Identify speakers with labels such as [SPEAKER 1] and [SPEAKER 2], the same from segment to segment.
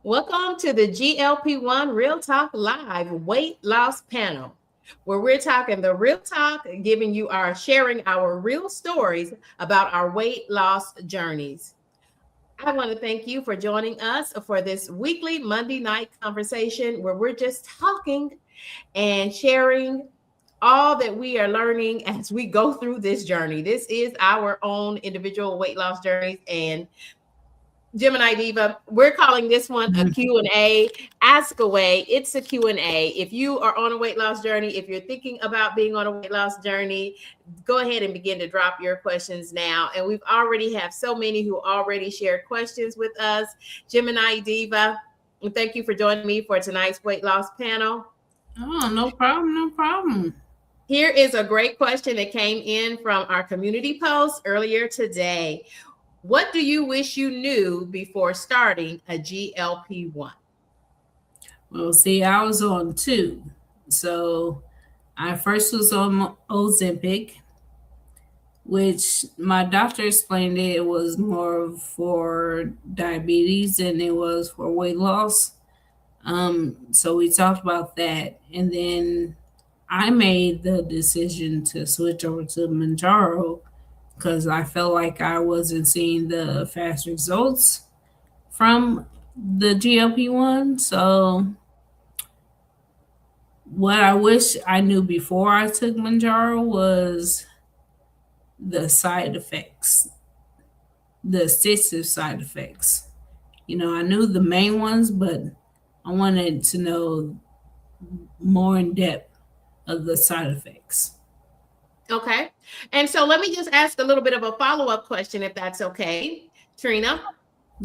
[SPEAKER 1] Welcome to the GLP-1 Real Talk Live Weight Loss Panel, where we're talking the real talk, giving you sharing our real stories about our weight loss journeys. I want to thank you for joining us for this weekly Monday night conversation where we're just talking and sharing all that we are learning as we go through this journey. This is our own individual weight loss journeys, and Gemini Diva, we're calling this one a Q&A. Ask away. It's a Q&A. If you are on a weight loss journey, if you're thinking about being on a weight loss journey, go ahead and begin to drop your questions now. And we've already have so many who already shared questions with us. Gemini Diva, thank you for joining me for tonight's weight loss panel.
[SPEAKER 2] Oh, no problem, no problem.
[SPEAKER 1] Here is a great question that came in from our community post earlier today. What do you wish you knew before starting a GLP-1?
[SPEAKER 2] Well, see, I was on two. So I first was on Ozempic, which my doctor explained it was more for diabetes than it was for weight loss. So we talked about that. And then I made the decision to switch over to Mounjaro because I felt like I wasn't seeing the fast results from the GLP-1. So what I wish I knew before I took Mounjaro was the side effects, the addictive side effects. I knew the main ones, but I wanted to know more in depth of the side effects.
[SPEAKER 1] Okay. And so let me just ask a little bit of a follow-up question, if that's okay, Trina.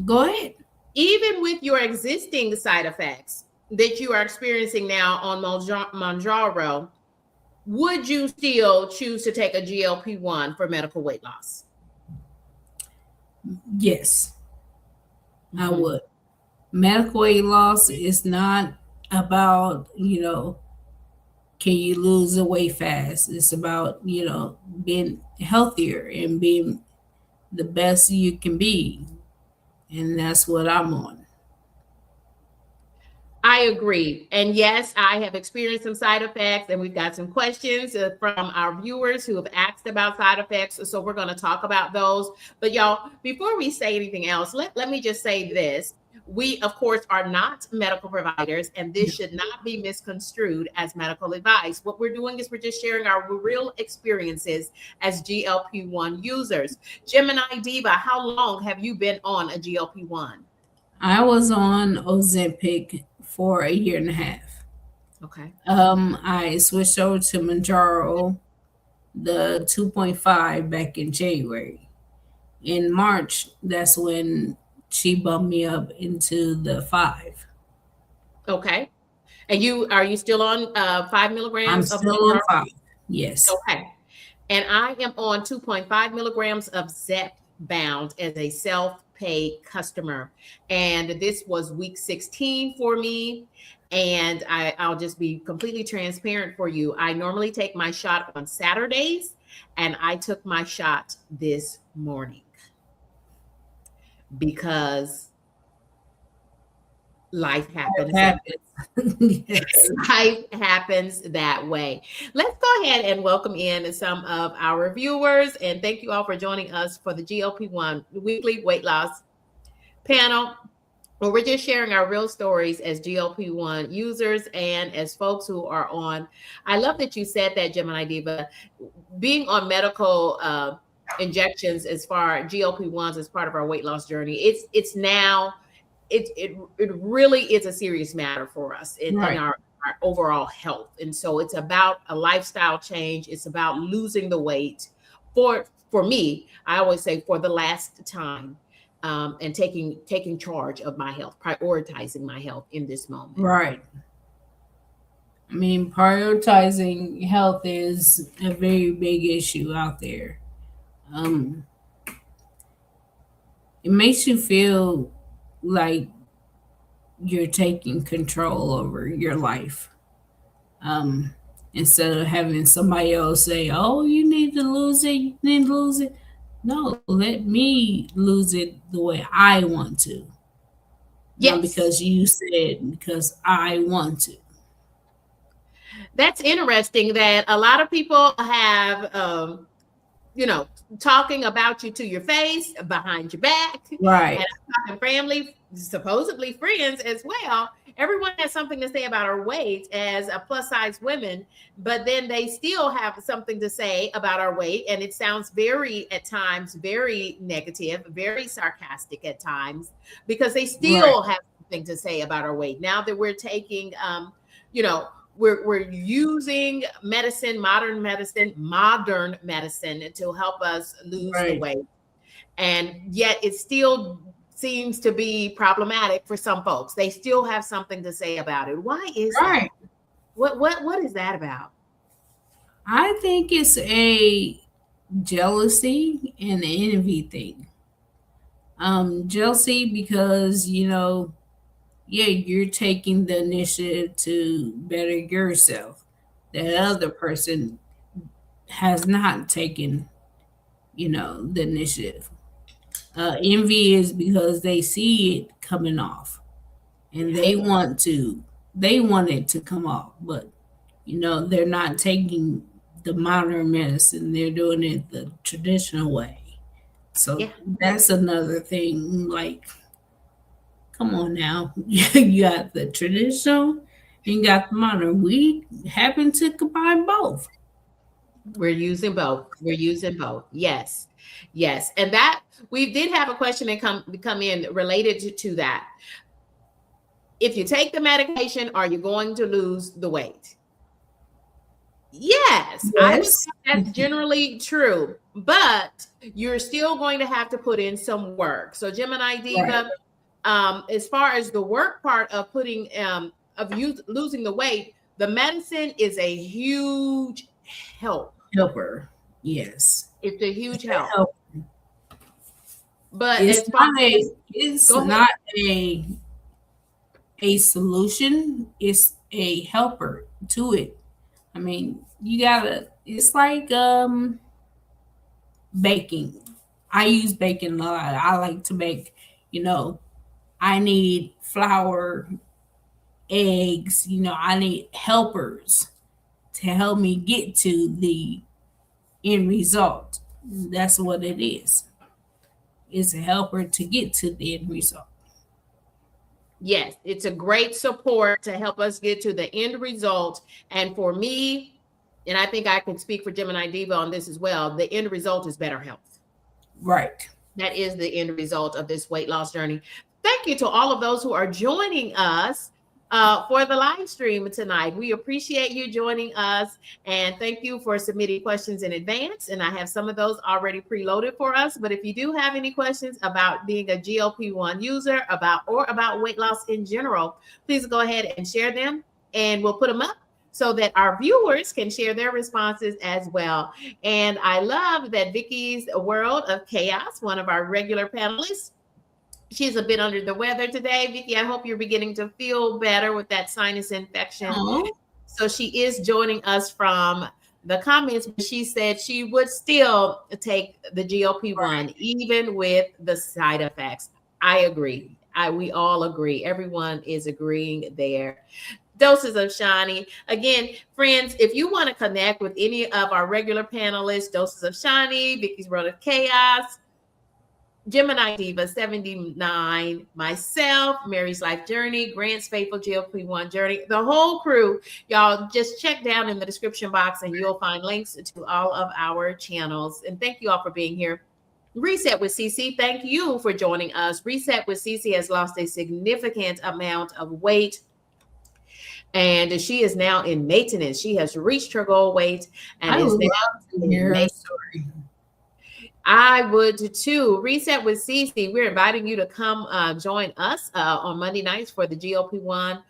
[SPEAKER 2] Go ahead.
[SPEAKER 1] Even with your existing side effects that you are experiencing now on Mounjaro, would you still choose to take a GLP-1 for medical weight loss?
[SPEAKER 2] Yes, I would. Medical weight loss is not about, can you lose the weight fast? It's about, being healthier and being the best you can be. And that's what I'm on.
[SPEAKER 1] I agree. And yes, I have experienced some side effects, and we've got some questions from our viewers who have asked about side effects. So we're going to talk about those. But y'all, before we say anything else, let me just say this. We, of course, are not medical providers, and this should not be misconstrued as medical advice. What we're doing is we're just sharing our real experiences as GLP-1 users. Gemini Diva, how long have you been on a GLP-1?
[SPEAKER 2] I was on Ozempic for a year and a half.
[SPEAKER 1] Okay.
[SPEAKER 2] I switched over to Mounjaro, the 2.5, back in January. In March, that's when she bumped me up into the 5.
[SPEAKER 1] Okay. And are you still on 5 milligrams?
[SPEAKER 2] I'm still on 5. Yes.
[SPEAKER 1] Okay. And I am on 2.5 milligrams of Zepbound as a self-pay customer. And this was week 16 for me. And I'll just be completely transparent for you. I normally take my shot on Saturdays, and I took my shot this morning because life happens.
[SPEAKER 2] Yes.
[SPEAKER 1] Life happens that way. Let's go ahead and welcome in some of our viewers, and thank you all for joining us for the GLP-1 weekly weight loss panel, where we're just sharing our real stories as GLP-1 users and as folks who are on. I love that you said that, Gemini Diva, being on medical injections as far as GLP-1s as part of our weight loss journey. It's now. It really is a serious matter for us in our overall health. And so it's about a lifestyle change. It's about losing the weight for me. I always say for the last time, and taking charge of my health, prioritizing my health in this moment.
[SPEAKER 2] Right. I mean, prioritizing health is a very big issue out there. It makes you feel like you're taking control over your life, instead of having somebody else say, oh, you need to lose it. No, let me lose it the way I want to. not
[SPEAKER 1] Yes.
[SPEAKER 2] because you said, because I want to.
[SPEAKER 1] That's interesting that a lot of people have, talking about you to your face, behind your back, and
[SPEAKER 2] Right.
[SPEAKER 1] talking family, supposedly friends as well. Everyone has something to say about our weight as a plus size women, but then they still have something to say about our weight. And it sounds very, at times, very negative, very sarcastic at times, because they
[SPEAKER 2] Right.
[SPEAKER 1] still have something to say about our weight. Now that we're taking, you know, we're using modern medicine to help us lose the
[SPEAKER 2] Right.
[SPEAKER 1] weight, and yet it still seems to be problematic for some folks. They still have something to say about it. Why is that?
[SPEAKER 2] Right.
[SPEAKER 1] What is that about?
[SPEAKER 2] I think it's a jealousy and envy thing. Jealousy because, yeah, you're taking the initiative to better yourself. The
[SPEAKER 1] Yes.
[SPEAKER 2] other person has not taken, the initiative. Envy is because they see it coming off and
[SPEAKER 1] Yeah.
[SPEAKER 2] they want it to come off, but they're not taking the modern medicine, they're doing it the traditional way. So
[SPEAKER 1] Yeah.
[SPEAKER 2] that's another thing. Like, come on now. You got the traditional and you got the modern. We happen to combine both.
[SPEAKER 1] We're using both. We're using both. Yes. Yes. And that we did have a question that come in related to that. If you take the medication, are you going to lose the weight? Yes, I would
[SPEAKER 2] Yes.
[SPEAKER 1] say that's generally true, but you're still going to have to put in some work. So, Gemini
[SPEAKER 2] Right.
[SPEAKER 1] Diva, as far as the work part of of you losing the weight, the medicine is a huge help.
[SPEAKER 2] Helper. Yes.
[SPEAKER 1] It's a huge help.
[SPEAKER 2] Help.
[SPEAKER 1] But
[SPEAKER 2] It's
[SPEAKER 1] as far
[SPEAKER 2] not
[SPEAKER 1] as,
[SPEAKER 2] a it's
[SPEAKER 1] go ahead.
[SPEAKER 2] not a solution. It's a helper to it. I mean, you gotta it's like baking. I use baking a lot. I like to bake, you know, I need flour, eggs, I need helpers to help me get to the end result. That's what it is. It's a helper to get to the end result.
[SPEAKER 1] Yes, it's a great support to help us get to the end result. And for me, and I think I can speak for Gemini Diva on this as well, the end result is better health.
[SPEAKER 2] Right.
[SPEAKER 1] That is the end result of this weight loss journey. Thank you to all of those who are joining us for the live stream tonight. We appreciate you joining us, and thank you for submitting questions in advance. And I have some of those already preloaded for us. But if you do have any questions about being a GLP-1 user, about weight loss in general, please go ahead and share them, and we'll put them up so that our viewers can share their responses as well. And I love that Vicky's World of Chaos, one of our regular panelists, she's a bit under the weather today. Vicky, I hope you're beginning to feel better with that sinus infection.
[SPEAKER 2] Oh,
[SPEAKER 1] So she is joining us from the comments, but she said she would still take the GLP-1
[SPEAKER 2] right.
[SPEAKER 1] even with the side effects. I agree. We all agree. Everyone is agreeing there. Doses of Shani. Again, friends, if you want to connect with any of our regular panelists, Doses of Shani, Vicky's World of Chaos, Gemini Diva 79, myself, Mary's Life Journey, Grant's Faithful GLP-1 Journey, the whole crew, y'all just check down in the description box and you'll find links to all of our channels. And thank you all for being here. Reset with CC, thank you for joining us. Reset with CC has lost a significant amount of weight, and she is now in maintenance. She has reached her goal weight and
[SPEAKER 2] I
[SPEAKER 1] is
[SPEAKER 2] would
[SPEAKER 1] now
[SPEAKER 2] love to
[SPEAKER 1] in
[SPEAKER 2] hear her
[SPEAKER 1] maintenance.
[SPEAKER 2] story.
[SPEAKER 1] I would too. Reset with Cece. We're inviting you to come join us on Monday nights for the GLP-1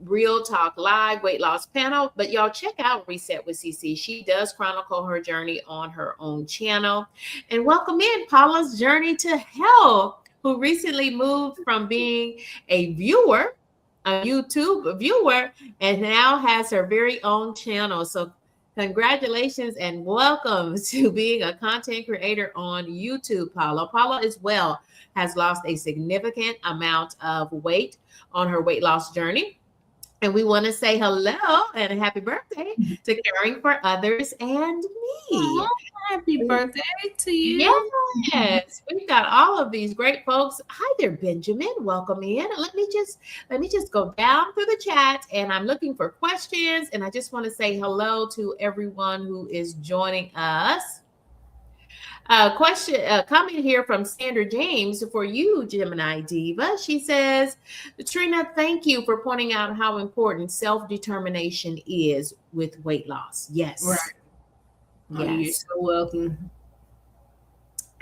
[SPEAKER 1] Real Talk Live weight loss panel. But y'all check out Reset with Cece. She does chronicle her journey on her own channel. And welcome in Paula's Journey to Health, who recently moved from being a viewer, a YouTube viewer, and now has her very own channel. So congratulations and welcome to being a content creator on YouTube, Paula. Paula as well has lost a significant amount of weight on her weight loss journey. And we want to say hello and happy birthday to Caring for Others and Me.
[SPEAKER 2] Oh, happy birthday to you.
[SPEAKER 1] Yes, we've got all of these great folks. Hi there, Benjamin. Welcome in. Let me just go down through the chat, and I'm looking for questions. And I just want to say hello to everyone who is joining us. Comment here from Sandra James for you, Gemini Diva. She says, Trina, thank you for pointing out how important self-determination is with weight loss. Yes.
[SPEAKER 2] Right.
[SPEAKER 1] Yes.
[SPEAKER 2] Oh, you're so welcome.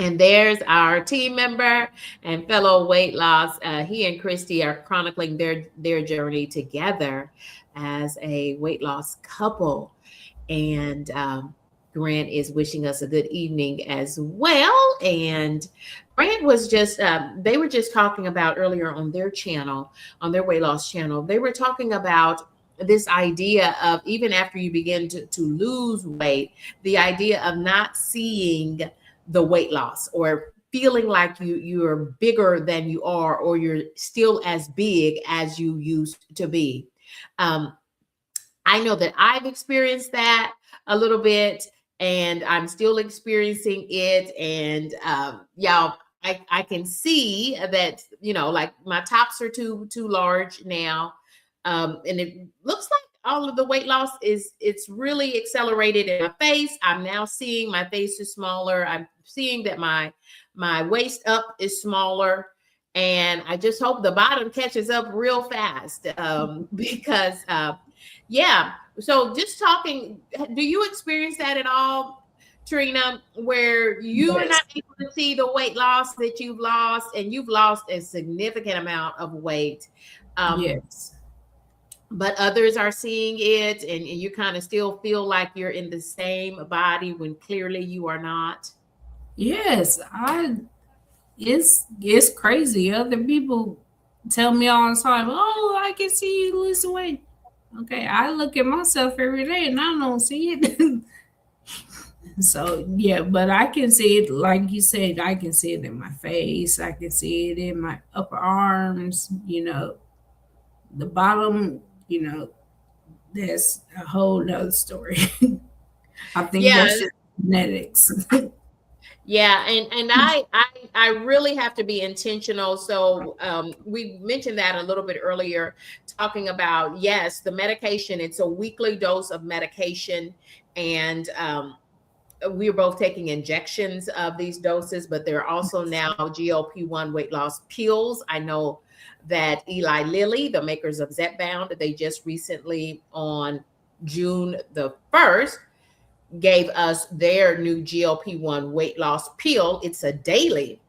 [SPEAKER 1] And there's our team member and fellow weight loss. He and Christy are chronicling their journey together as a weight loss couple. And Grant is wishing us a good evening as well. And Grant was just, they were just talking about earlier on their channel, on their weight loss channel, they were talking about this idea of even after you begin to lose weight, the idea of not seeing the weight loss or feeling like you're bigger than you are, or you're still as big as you used to be. I know that I've experienced that a little bit, and I'm still experiencing it. And y'all, I can see that, like my tops are too large now. And it looks like all of the weight loss it's really accelerated in my face. I'm now seeing my face is smaller. I'm seeing that my waist up is smaller. And I just hope the bottom catches up real fast because yeah. So just talking, do you experience that at all, Trina, where you are not able to see the weight loss that you've lost, and you've lost a significant amount of weight?
[SPEAKER 2] Yes.
[SPEAKER 1] But others are seeing it, and you kind of still feel like you're in the same body when clearly you are not.
[SPEAKER 2] Yes, it's crazy. Other people tell me all the time, "Oh, I can see you lose weight." Okay, I look at myself every day and I don't see it. So yeah, but I can see it, like you said, I can see it in my face, I can see it in my upper arms, the bottom, that's a whole nother story. I think that's just genetics.
[SPEAKER 1] Yeah, and I really have to be intentional. So we mentioned that a little bit earlier, talking about, yes, the medication. It's a weekly dose of medication, and we're both taking injections of these doses, but there are also now GLP-1 weight loss pills. I know that Eli Lilly, the makers of Zepbound, they just recently on June the 1st gave us their new GLP-1 weight loss pill. It's a daily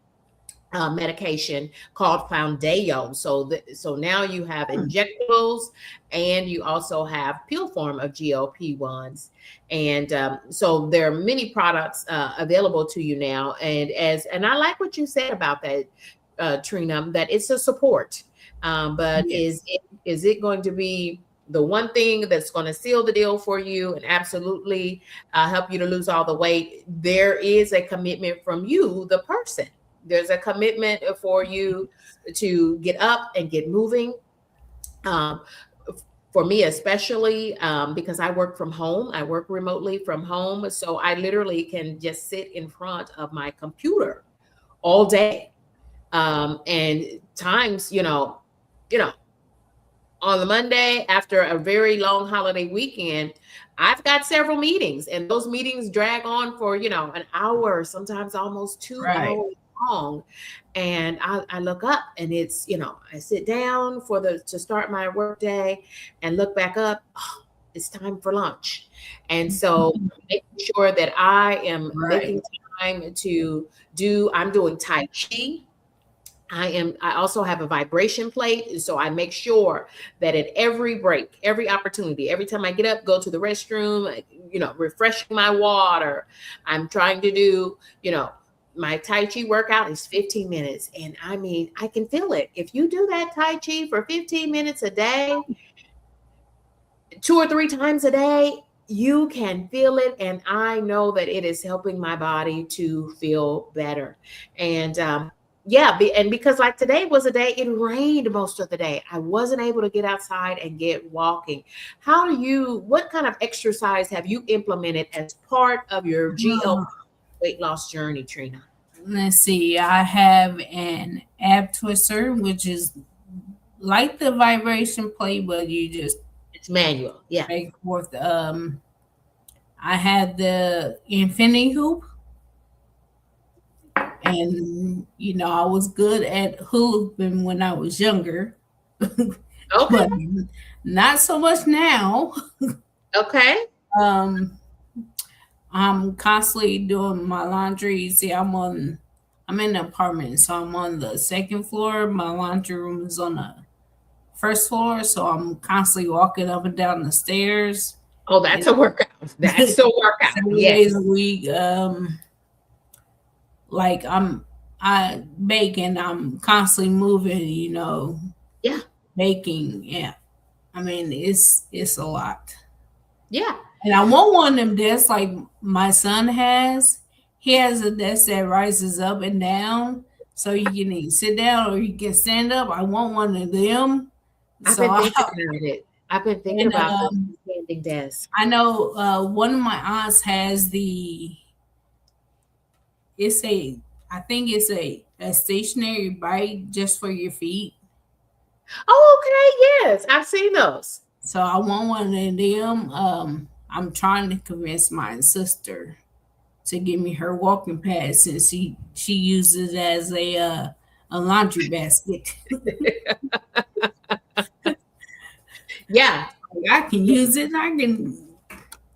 [SPEAKER 1] medication called Founday. So now you have injectables, and you also have pill form of GLP-1s. And so there are many products available to you now. And I like what you said about that, Trina, that it's a support. But yes. Is it going to be the one thing that's going to seal the deal for you and absolutely help you to lose all the weight? There is a commitment from you, the person. There's a commitment for you to get up and get moving. For me, especially because I work from home, I work remotely from home. So I literally can just sit in front of my computer all day. And times, on the Monday after a very long holiday weekend, I've got several meetings, and those meetings drag on for, an hour, sometimes almost 2 hours long. And I look up, and it's, I sit down to start my work day and look back up. Oh, it's time for lunch. And so making sure that I am making time I'm doing Tai Chi. I also have a vibration plate. So I make sure that at every break, every opportunity, every time I get up, go to the restroom, refreshing my water, I'm trying to do, my Tai Chi workout is 15 minutes. And I mean, I can feel it. If you do that Tai Chi for 15 minutes a day, 2 or 3 times a day, you can feel it. And I know that it is helping my body to feel better. And, Yeah, and because like today was a day it rained most of the day. I wasn't able to get outside and get walking. What kind of exercise have you implemented as part of your GLP weight loss journey, Trina?
[SPEAKER 2] Let's see. I have an ab twister, which is like the vibration plate, but you just
[SPEAKER 1] It's manual. Yeah.
[SPEAKER 2] back and forth. I had the infinity hoop, and I was good at hooping when I was younger,
[SPEAKER 1] Okay.
[SPEAKER 2] but not so much now.
[SPEAKER 1] Okay.
[SPEAKER 2] Um, I'm constantly doing my laundry. See, I'm in an apartment, so I'm on the second floor. My laundry room is on the first floor, so I'm constantly walking up and down the stairs.
[SPEAKER 1] Oh, that's a workout. That's a workout.
[SPEAKER 2] 7 days
[SPEAKER 1] Yes.
[SPEAKER 2] a week. Like I baking. I'm constantly moving.
[SPEAKER 1] Yeah.
[SPEAKER 2] Baking. Yeah, I mean it's a lot.
[SPEAKER 1] Yeah.
[SPEAKER 2] And I want one of them desks like my son has. He has a desk that rises up and down, so you can either sit down or you can stand up. I want one of them.
[SPEAKER 1] I've
[SPEAKER 2] So
[SPEAKER 1] been thinking about it. I've been thinking
[SPEAKER 2] and
[SPEAKER 1] about the standing desk.
[SPEAKER 2] I know one of my aunts has the. It's a. I think it's a stationary bike just for your feet.
[SPEAKER 1] Oh, okay. Yes. I've seen those.
[SPEAKER 2] So I want one of them. I'm trying to convince my sister to give me her walking pad since she uses it as a laundry basket.
[SPEAKER 1] Yeah.
[SPEAKER 2] I can use it. I can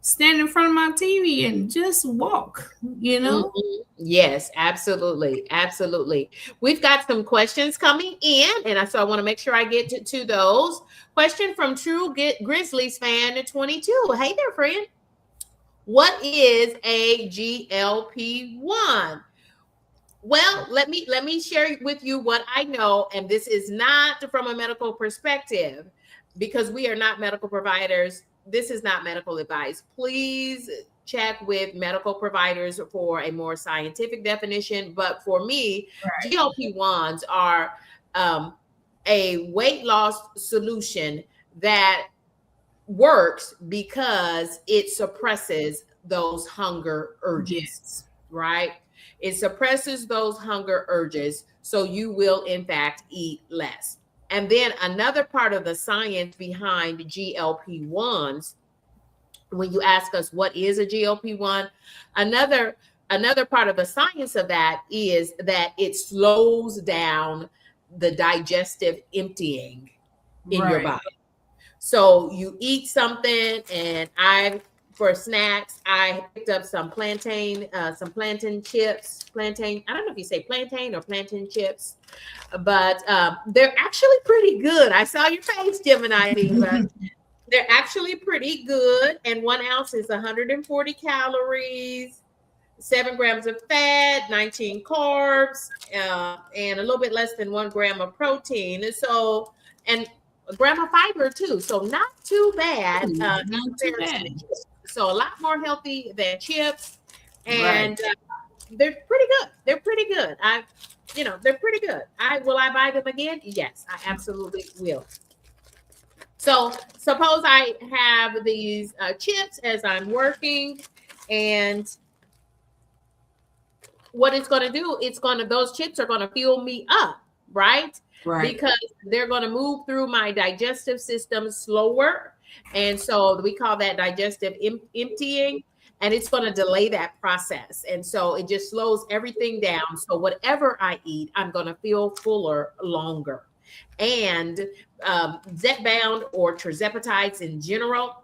[SPEAKER 2] stand in front of my TV and just walk.
[SPEAKER 1] Mhm. Yes, absolutely. Absolutely. We've got some questions coming in, and so I want to make sure I get to those. Question from True Grizzlies fan 22. Hey there, friend. What is a GLP-1? Well, let me share with you what I know, and this is not from a medical perspective because we are not medical providers. This is not medical advice. Please check with medical providers for a more scientific definition. But for me,
[SPEAKER 2] Right.
[SPEAKER 1] GLP-1s are a weight loss solution that works because it suppresses those hunger urges,
[SPEAKER 2] Yes.
[SPEAKER 1] right? It suppresses those hunger urges, so you will, in fact, eat less. And then another part of the science behind GLP-1s, when you ask us what is a GLP-1, another part of the science of that is that it slows down the digestive emptying in your body. So you eat something, and for snacks, I picked up some plantain chips. Plantain, I don't know if you say plantain or plantain chips, but they're actually pretty good. I saw your face, Gemini Diva. They're actually pretty good. And 1 ounce is 140 calories, 7 grams of fat, 19 carbs, and a little bit less than 1 gram of protein. And a gram of fiber too. So not too bad.
[SPEAKER 2] Not too bad.
[SPEAKER 1] So a lot more healthy than chips. And
[SPEAKER 2] Right.
[SPEAKER 1] they're pretty good. They're pretty good. They're pretty good. Will I buy them again? Yes, I absolutely will. So suppose I have these chips as I'm working, and what it's going to do, those chips are going to fuel me up, right?
[SPEAKER 2] Right.
[SPEAKER 1] Because they're going to move through my digestive system slower. And so we call that digestive emptying, and it's going to delay that process. And so it just slows everything down. So whatever I eat, I'm going to feel fuller longer. And Zepbound or tirzepatides in general,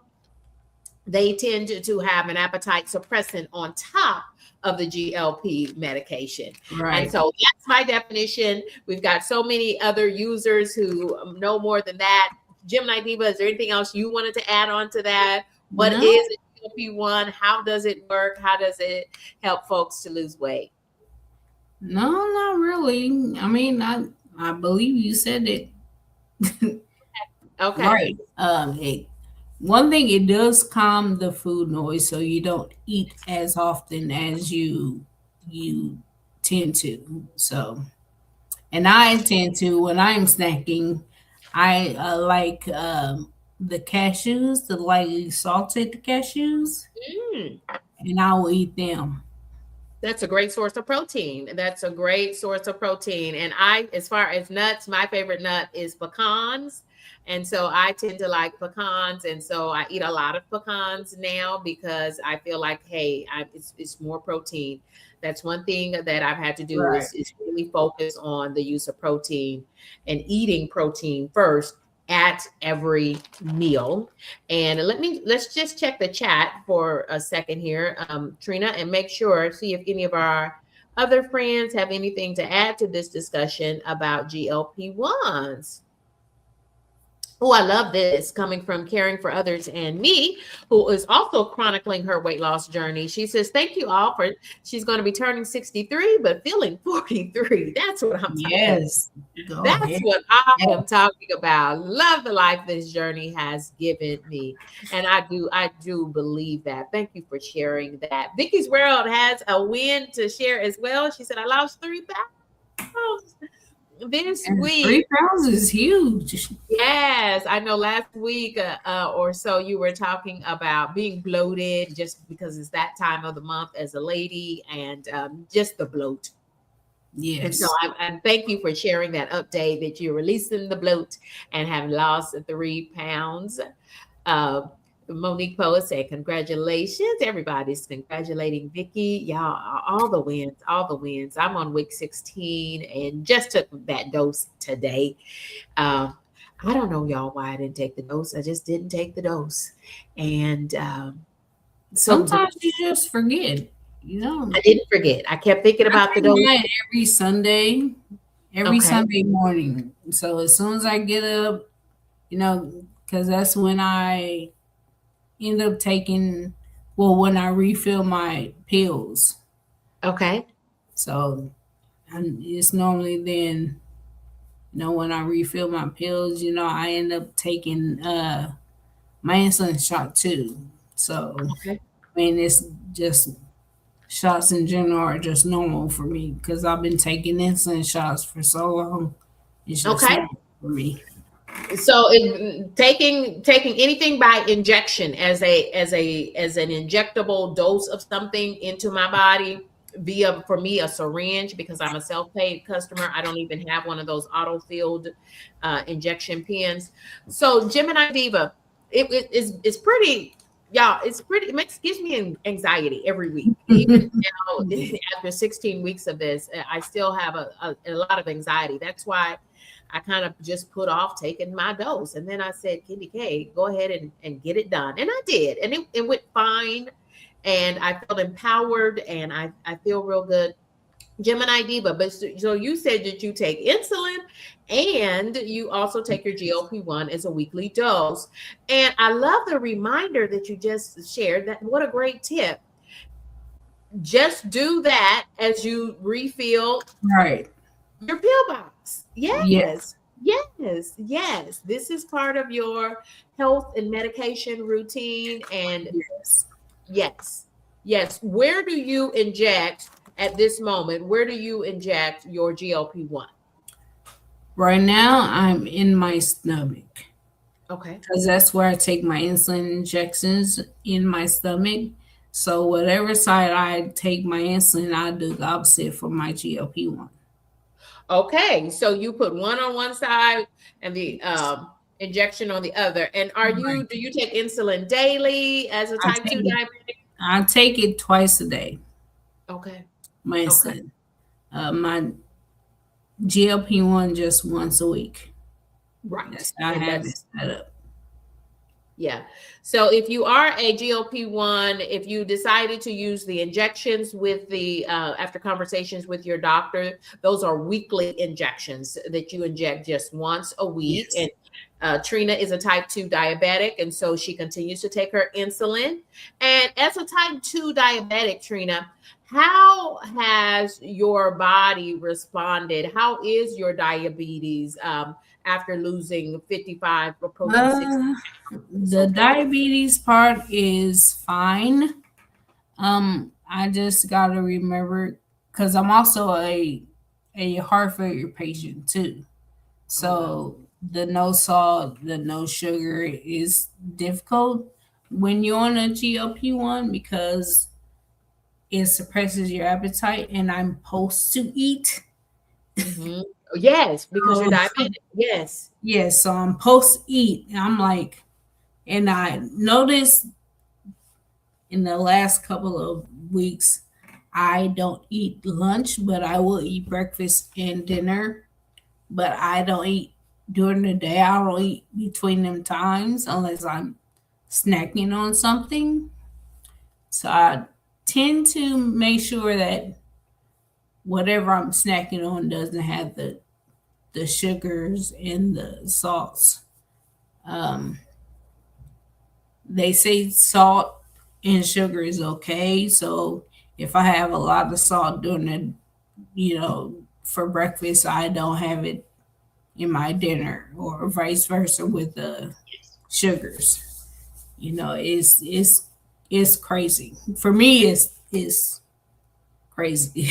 [SPEAKER 1] they tend to have an appetite suppressant on top of the GLP medication.
[SPEAKER 2] Right.
[SPEAKER 1] And so that's my definition. We've got so many other users who know more than that. Gemini Diva, is there anything else you wanted to add on to that? What is a GLP-1? How does it work? How does it help folks to lose weight?
[SPEAKER 2] No, not really. I mean, I believe you said it.
[SPEAKER 1] Okay.
[SPEAKER 2] Right. One thing, it does calm the food noise, so you don't eat as often as you tend to. So And I tend to, when I'm snacking, I like the cashews, the lightly salted cashews,
[SPEAKER 1] Mm.
[SPEAKER 2] and I will eat them.
[SPEAKER 1] That's a great source of protein. That's a great source of protein. And I, as far as nuts, my favorite nut is pecans. And so I tend to like pecans. And so I eat a lot of pecans now because I feel like, hey, it's more protein. That's one thing that I've had to do
[SPEAKER 2] Right.
[SPEAKER 1] is really focus on the use of protein and eating protein first at every meal. And let's just check the chat for a second here, Trina, and make sure, see if any of our other friends have anything to add to this discussion about GLP-1s. Oh, I love this coming from Caring for Others and Me, who is also chronicling her weight loss journey. She says, thank you all for, she's going to be turning 63, but feeling 43. That's what I'm talking.
[SPEAKER 2] Yes. Go
[SPEAKER 1] That's
[SPEAKER 2] ahead.
[SPEAKER 1] what I am
[SPEAKER 2] Yes.
[SPEAKER 1] talking about. Love the life this journey has given me. And I do believe that. Thank you for sharing that. Vicky's World has a win to share as well. She said, I lost 3 pounds this
[SPEAKER 2] And
[SPEAKER 1] week.
[SPEAKER 2] 3 pounds is huge.
[SPEAKER 1] Yes, I know last week or so you were talking about being bloated just because it's that time of the month as a lady and just the bloat. And so
[SPEAKER 2] Yes.
[SPEAKER 1] I thank you for sharing that update that you're releasing the bloat and have lost 3 pounds. Uh, Monique Poet said, congratulations. Everybody's congratulating Vicky. Y'all, all the wins, all the wins. I'm on week 16 and just took that dose today. Uh, I don't know, y'all, why I didn't take the dose. I just didn't take the dose. And so
[SPEAKER 2] Sometimes you just forget, you know.
[SPEAKER 1] I didn't forget. I kept thinking
[SPEAKER 2] I
[SPEAKER 1] about the
[SPEAKER 2] take
[SPEAKER 1] dose.
[SPEAKER 2] mine every
[SPEAKER 1] Okay.
[SPEAKER 2] Sunday morning. So as soon as I get up, because that's when I end up taking, well, when I refill my pills.
[SPEAKER 1] Okay.
[SPEAKER 2] So it's normally then, when I refill my pills, I end up taking my insulin shot too. So,
[SPEAKER 1] Okay.
[SPEAKER 2] I mean, it's just shots in general are just normal for me because I've been taking insulin shots for so long. It's just
[SPEAKER 1] Okay.
[SPEAKER 2] normal for me.
[SPEAKER 1] So taking anything by injection as an injectable dose of something into my body via, for me, a syringe, because I'm a self-paid customer. I don't even have one of those auto-filled injection pens. So Gemini Diva, it's pretty, y'all, it's pretty, it gives me anxiety every week. Even now after 16 weeks of this, I still have a lot of anxiety. That's why I kind of just put off taking my dose. And then I said, Candy K, go ahead and get it done. And I did. And it went fine. And I felt empowered and I feel real good. Gemini Diva, but so you said that you take insulin and you also take your GLP-1 as a weekly dose. And I love the reminder that you just shared. That what a great tip. Just do that as you refill
[SPEAKER 2] Right.
[SPEAKER 1] your pillbox.
[SPEAKER 2] Yes.
[SPEAKER 1] Yes. Yes. Yes. This is part of your health and medication routine. And
[SPEAKER 2] Yes.
[SPEAKER 1] yes. Yes. Where do you inject at this moment? Where do you inject your GLP-1?
[SPEAKER 2] Right now, I'm in my stomach
[SPEAKER 1] Okay.
[SPEAKER 2] because that's where I take my insulin injections in my stomach. So whatever side I take my insulin, I do the opposite for my GLP-1.
[SPEAKER 1] Okay. So you put one on one side and the injection on the other. And
[SPEAKER 2] Right.
[SPEAKER 1] do you take insulin daily as a
[SPEAKER 2] I
[SPEAKER 1] type 2
[SPEAKER 2] take it.
[SPEAKER 1] diabetic?
[SPEAKER 2] I take it twice a day.
[SPEAKER 1] Okay.
[SPEAKER 2] My
[SPEAKER 1] Okay.
[SPEAKER 2] insulin. My GLP-1 just once a week.
[SPEAKER 1] Right.
[SPEAKER 2] That's how I
[SPEAKER 1] And
[SPEAKER 2] have it
[SPEAKER 1] that's
[SPEAKER 2] set up.
[SPEAKER 1] Yeah. So if you are a GLP-1, if you decided to use the injections with the after conversations with your doctor, those are weekly injections that you inject just once a week.
[SPEAKER 2] Yes.
[SPEAKER 1] And Trina is a type 2 diabetic, and so she continues to take her insulin. And as a type 2 diabetic, Trina, how has your body responded? How is your diabetes after losing 55, approaching 60
[SPEAKER 2] Uh,
[SPEAKER 1] pounds
[SPEAKER 2] the
[SPEAKER 1] so far?
[SPEAKER 2] diabetes part is fine. I just gotta remember because I'm also a a heart failure patient too.
[SPEAKER 1] Oh, wow.
[SPEAKER 2] So the no salt, the no sugar is difficult when you're on a GLP-1 because it suppresses your appetite and I'm supposed to eat.
[SPEAKER 1] Mm-hmm. Yes, because you're
[SPEAKER 2] So,
[SPEAKER 1] diabetic. Yes.
[SPEAKER 2] yeah, so I'm supposed to eat. I'm like, and I noticed in the last couple of weeks, I don't eat lunch, but I will eat breakfast and dinner. But I don't eat during the day. I don't eat between them times unless I'm snacking on something. So I tend to make sure that whatever I'm snacking on doesn't have the sugars and the salts. Um, they say salt and sugar is okay. So if I have a lot of salt during the, for breakfast, I don't have it in my dinner, or vice versa with the sugars. It's crazy. For me, it's crazy.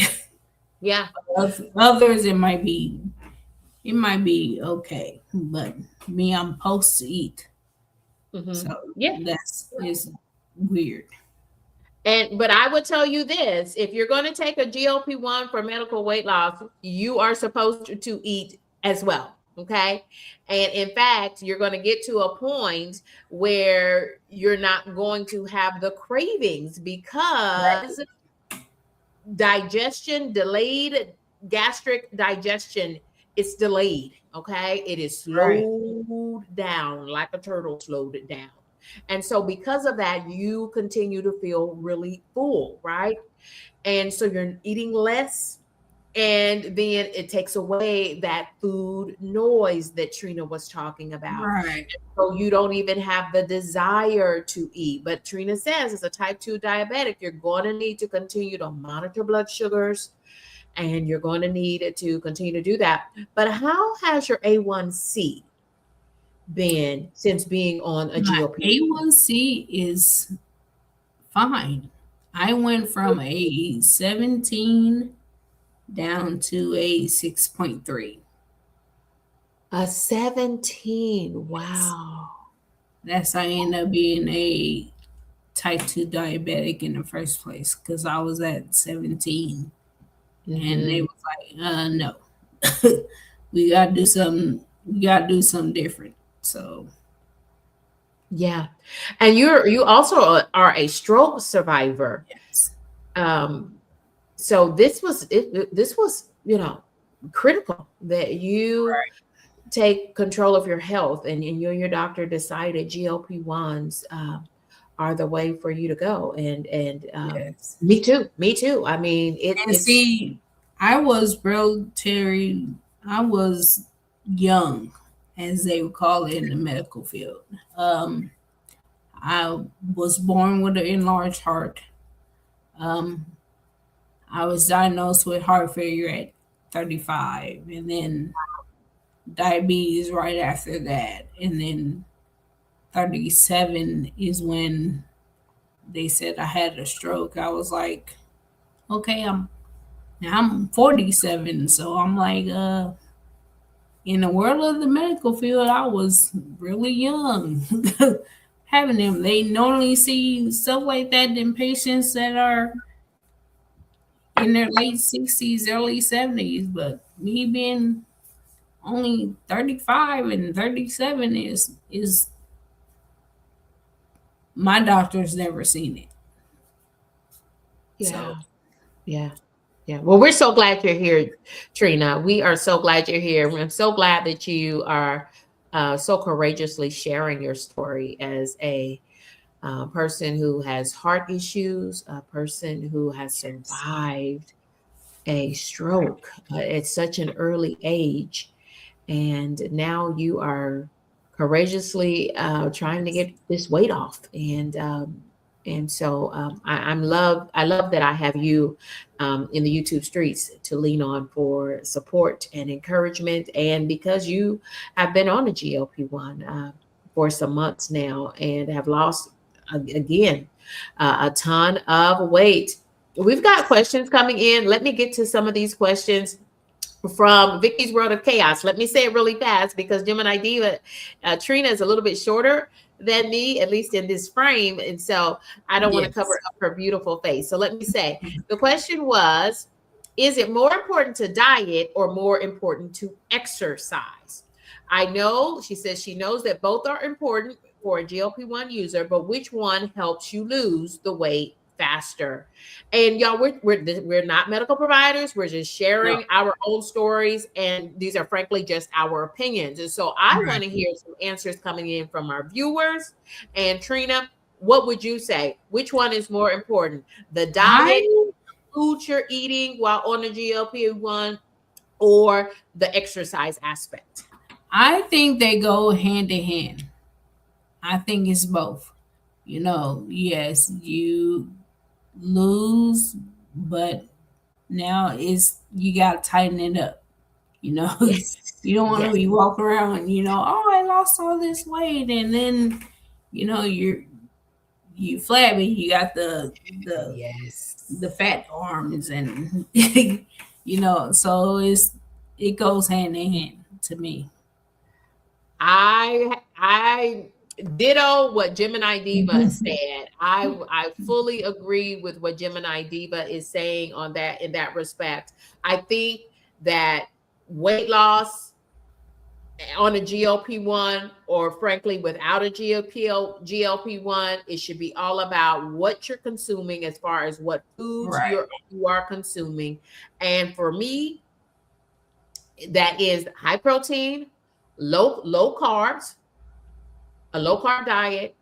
[SPEAKER 1] Yeah.
[SPEAKER 2] Others, it might be okay, but me, I'm supposed to eat.
[SPEAKER 1] Mm-hmm.
[SPEAKER 2] So
[SPEAKER 1] Yeah.
[SPEAKER 2] that's is weird.
[SPEAKER 1] But I would tell you this, if you're going to take a GLP-1 for medical weight loss, you are supposed to eat as well. Okay. And in fact, you're going to get to a point where you're not going to have the cravings because digestion, delayed gastric digestion, it's delayed. Okay. It is
[SPEAKER 2] Right.
[SPEAKER 1] slowed down like a turtle slowed it down. And so, because of that, you continue to feel really full, right? And so, you're eating less. And then it takes away that food noise that Trina was talking about.
[SPEAKER 2] Right.
[SPEAKER 1] So, you don't even have the desire to eat. But Trina says, as a type 2 diabetic, you're going to need to continue to monitor blood sugars and you're going to need to continue to do that. But how has your A1C been since being on a
[SPEAKER 2] My
[SPEAKER 1] GLP?
[SPEAKER 2] A1C is fine. I went from a 17 down to a 6.3.
[SPEAKER 1] A 17.
[SPEAKER 2] Yes.
[SPEAKER 1] Wow.
[SPEAKER 2] That's how I ended up being a type 2 diabetic in the first place because I was at 17 and they
[SPEAKER 1] Mm-hmm.
[SPEAKER 2] was like, no, we got to do something. We got to do something different. So,
[SPEAKER 1] Yeah. And you also are a stroke survivor.
[SPEAKER 2] yes.
[SPEAKER 1] Um, so this was, critical that you
[SPEAKER 2] Right.
[SPEAKER 1] take control of your health and you and your doctor decided GLP-1s are the way for you to go. And
[SPEAKER 2] Yes.
[SPEAKER 1] me too. Me too. I mean,
[SPEAKER 2] And
[SPEAKER 1] it's
[SPEAKER 2] see, I was relatively, I was young, as they would call it in the medical field. Um, I was born with an enlarged heart. Um, I was diagnosed with heart failure at 35, and then diabetes right after that. And then 37 is when they said I had a stroke. I was like, okay, I'm 47, so I'm like, in the world of the medical field, I was really young having them. They normally see stuff like that in patients that are in their late 60s, early 70s. But me being only 35 and 37 is my doctor's never seen it.
[SPEAKER 1] yeah.
[SPEAKER 2] So
[SPEAKER 1] Yeah. Yeah. Well, we're so glad you're here, Trina. We are so glad you're here. I'm so glad that you are so courageously sharing your story as a person who has heart issues, a person who has
[SPEAKER 2] yes.
[SPEAKER 1] survived a stroke at such an early age. And now you are courageously trying to get this weight off. And so I love that I have you in the YouTube streets to lean on for support and encouragement. And because you have been on a GLP-1 for some months now and have lost again a ton of weight. We've got questions coming in. Let me get to some of these questions. from Vicky's World of Chaos. Let me say it really fast because Gemini Diva, Trina is a little bit shorter than me, at least in this frame. And so I don't want to cover
[SPEAKER 2] Yes.
[SPEAKER 1] up her beautiful face. So let me say, the question was, is it more important to diet or more important to exercise? I know, she says she knows that both are important for a GLP-1 user, but which one helps you lose the weight faster? And y'all, we're not medical providers. We're just
[SPEAKER 2] No.
[SPEAKER 1] sharing our own stories, and these are frankly just our opinions. And so I want to hear some answers coming in from our viewers. And Trina, what would you say? Which one is more important? The diet,
[SPEAKER 2] I
[SPEAKER 1] food you're eating while on the GLP-1, or the exercise aspect?
[SPEAKER 2] I think they go hand in hand. I think it's both. Yes, you lose, but now it's you got to tighten it up. You know,
[SPEAKER 1] Yes.
[SPEAKER 2] you don't want to
[SPEAKER 1] Yes.
[SPEAKER 2] be walking around. Oh, I lost all this weight, and then you flabby. You got the
[SPEAKER 1] Yes.
[SPEAKER 2] the fat arms, and so it goes hand in hand to me.
[SPEAKER 1] I ditto what Gemini Diva said. I fully agree with what Gemini Diva is saying on that, in that respect. I think that weight loss on a GLP-1, or frankly without a GLP-1, it should be all about what you're consuming as far as what foods
[SPEAKER 2] Right,
[SPEAKER 1] you are consuming. And for me, that is high protein, low carbs, a low carb diet,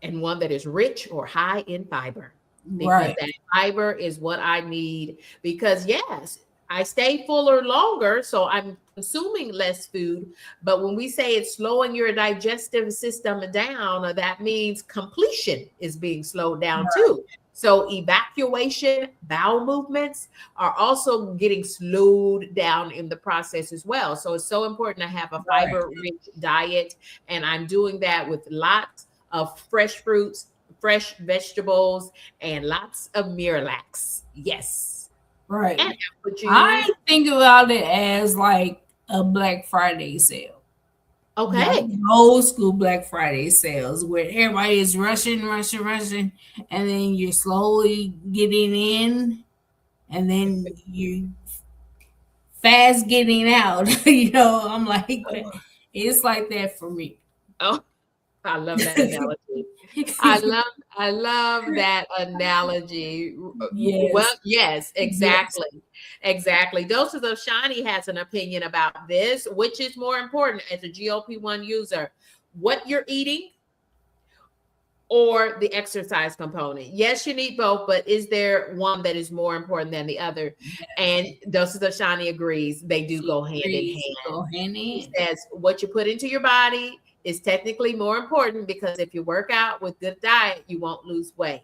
[SPEAKER 1] and one that is rich or high in fiber, because
[SPEAKER 2] right,
[SPEAKER 1] that fiber is what I need. Because yes, I stay fuller longer, so I'm consuming less food. But when we say it's slowing your digestive system down, that means completion is being slowed down
[SPEAKER 2] right,
[SPEAKER 1] too. So evacuation, bowel movements are also getting slowed down in the process as well. So it's so important to have a
[SPEAKER 2] right,
[SPEAKER 1] fiber rich diet. And I'm doing that with lots of fresh fruits, fresh vegetables, and lots of Miralax. Yes.
[SPEAKER 2] right.
[SPEAKER 1] And apple juice.
[SPEAKER 2] I think about it as like a Black Friday sale. Like
[SPEAKER 1] Okay.
[SPEAKER 2] old school Black Friday sales where everybody is rushing, rushing, rushing, and then you're slowly getting in, and then you fast getting out. I'm like, it's like that for me.
[SPEAKER 1] Oh, I love that analogy. I love that analogy. Well,
[SPEAKER 2] Yes,
[SPEAKER 1] yes,
[SPEAKER 2] yes.
[SPEAKER 1] exactly. Exactly. Doses of Shani has an opinion about this. Which is more important as a GLP-1 user? What you're eating or the exercise component? Yes, you need both, but is there one that is more important than the other? And Doses of Shani agrees. They do
[SPEAKER 2] She
[SPEAKER 1] go hand in
[SPEAKER 2] agrees.
[SPEAKER 1] hand.
[SPEAKER 2] Go hand in
[SPEAKER 1] He
[SPEAKER 2] hand.
[SPEAKER 1] says what you put into your body is technically more important, because if you work out with good diet, you won't lose weight.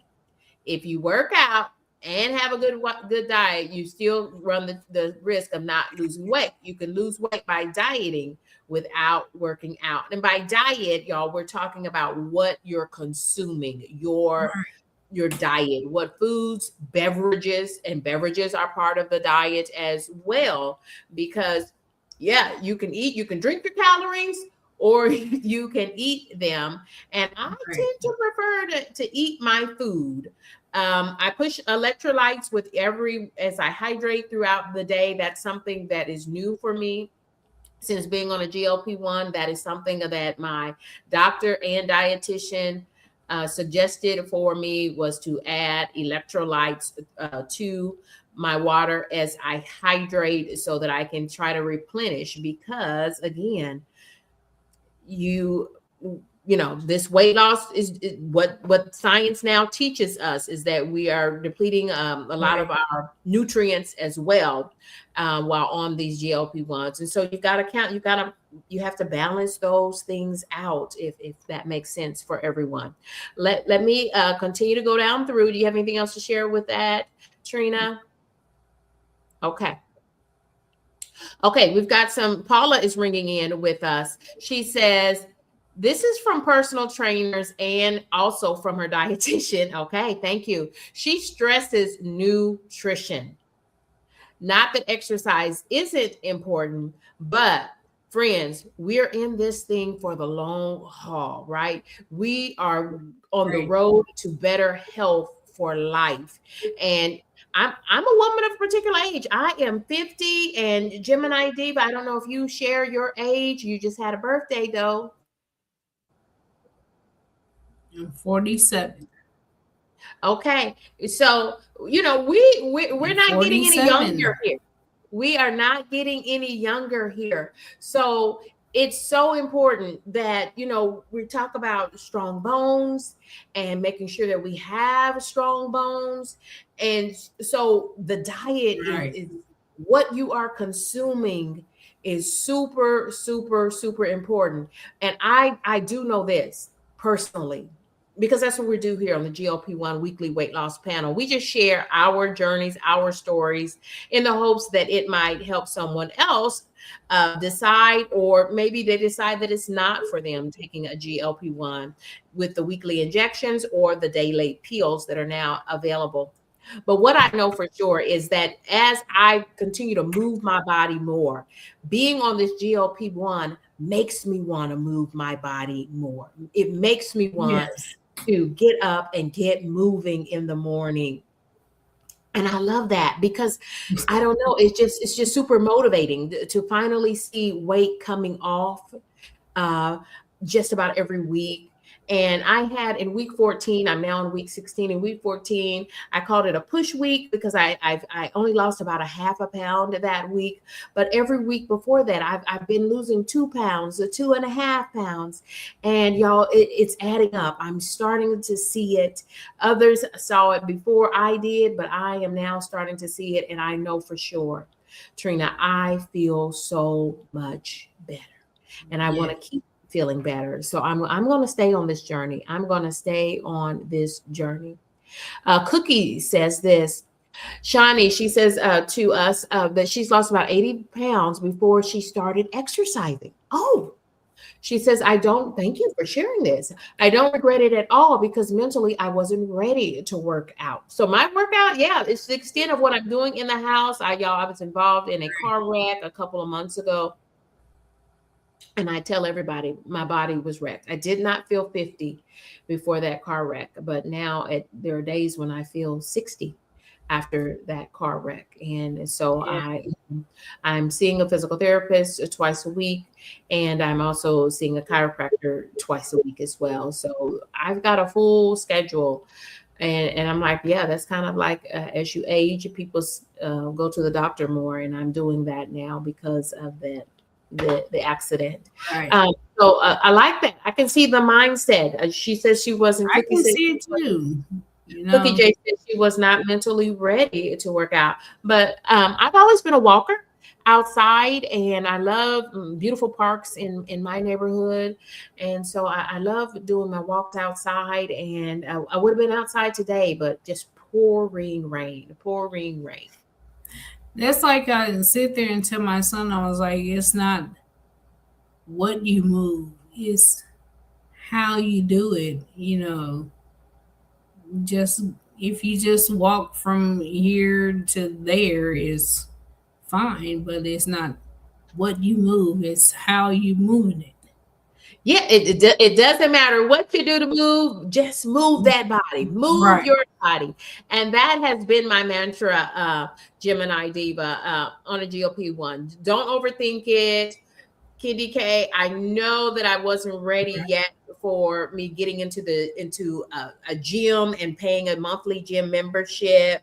[SPEAKER 1] If you work out and have a good diet, you still run the risk of not losing weight. You can lose weight by dieting without working out. And by diet, y'all, we're talking about what you're consuming, your diet, what foods, beverages are part of the diet as well. Because yeah, you can drink your calories, or you can eat them. And I
[SPEAKER 2] Right.
[SPEAKER 1] tend to prefer to eat my food. I push electrolytes with as I hydrate throughout the day. That's something that is new for me since being on a GLP-1. That is something that my doctor and dietitian suggested for me, was to add electrolytes to my water as I hydrate, so that I can try to replenish. Because again, you this weight loss is what science now teaches us, is that we are depleting a lot
[SPEAKER 2] Right.
[SPEAKER 1] of our nutrients as well, while on these GLP-1s. And so you have to balance those things out, if that makes sense for everyone. Let me continue to go down through. Do you have anything else to share with that, Trina? Okay. Okay, we've got Paula is ringing in with us. She says, this is from personal trainers and also from her dietitian. Okay, thank you. She stresses nutrition. Not that exercise isn't important, but friends, we're in this thing for the long haul, right? We are on the
[SPEAKER 2] Right.
[SPEAKER 1] road to better health for life. And I'm a woman of a particular age. I am 50, and Gemini Diva, I don't know if you share your age. You just had a birthday though.
[SPEAKER 2] I'm 47.
[SPEAKER 1] Okay. So, we're
[SPEAKER 2] I'm
[SPEAKER 1] not getting any younger
[SPEAKER 2] 47.
[SPEAKER 1] here. We are not getting any younger here. So it's so important that, we talk about strong bones and making sure that we have strong bones. And so the diet
[SPEAKER 2] Right.
[SPEAKER 1] is what you are consuming is super, super, super important. And I do know this personally, because that's what we do here on the GLP-1 weekly weight loss panel. We just share our journeys, our stories, in the hopes that it might help someone else decide, or maybe they decide that it's not for them, taking a GLP-1 with the weekly injections or the daily pills that are now available. But what I know for sure is that as I continue to move my body more, being on this GLP-1 makes me want to move my body more. It makes me want
[SPEAKER 2] Yes.
[SPEAKER 1] to get up and get moving in the morning. And I love that, because I don't know, it's just super motivating to finally see weight coming off uh, just about every week. And I had in week 14, I'm now in week 16. In week 14, I called it a push week because I only lost about a half a pound that week. But every week before that, I've been losing 2 pounds or 2.5 pounds. And y'all, it's adding up. I'm starting to see it. Others saw it before I did, but I am now starting to see it. And I know for sure, Trina, I feel so much better, and I want
[SPEAKER 2] Yeah.
[SPEAKER 1] to keep feeling better. So I'm going to stay on this journey. I'm going to stay on this journey. Cookie says this. Shawnee, she says to us that she's lost about 80 pounds before she started exercising. Oh, she says, I don't, thank you for sharing this. I don't regret it at all, because mentally I wasn't ready to work out. So my workout, yeah, it's the extent of what I'm doing in the house. I was involved in a car wreck a couple of months ago. And I tell everybody my body was wrecked. I did not feel 50 before that car wreck, but now there are days when I feel 60 after that car wreck. And so
[SPEAKER 2] Yeah.
[SPEAKER 1] I'm seeing a physical therapist twice a week, and I'm also seeing a chiropractor twice a week as well. So I've got a full schedule. And I'm like, yeah, that's kind of like as you age, people go to the doctor more, and I'm doing that now because of the accident.
[SPEAKER 2] Right.
[SPEAKER 1] So I like that. I can see the mindset. She says she wasn't.
[SPEAKER 2] I
[SPEAKER 1] Cookie
[SPEAKER 2] can
[SPEAKER 1] said
[SPEAKER 2] see
[SPEAKER 1] she
[SPEAKER 2] it
[SPEAKER 1] wasn't.
[SPEAKER 2] too. You
[SPEAKER 1] Cookie
[SPEAKER 2] know.
[SPEAKER 1] J said she was not mentally ready to work out. But I've always been a walker outside, and I love beautiful parks in my neighborhood. And so I love doing my walks outside. And I would have been outside today, but just pouring rain, pouring rain.
[SPEAKER 2] That's like I sit there and tell my son, I was like, it's not what you move, it's how you do it. Just if you just walk from here to there is fine, but it's not what you move, it's how you moving it.
[SPEAKER 1] Yeah, it doesn't matter what you do to move, just move that body, move
[SPEAKER 2] Right.
[SPEAKER 1] your body. And that has been my mantra, Gemini Diva, on a GLP-1. Don't overthink it. Kitty K, I know that I wasn't ready yet for me getting into a gym and paying a monthly gym membership,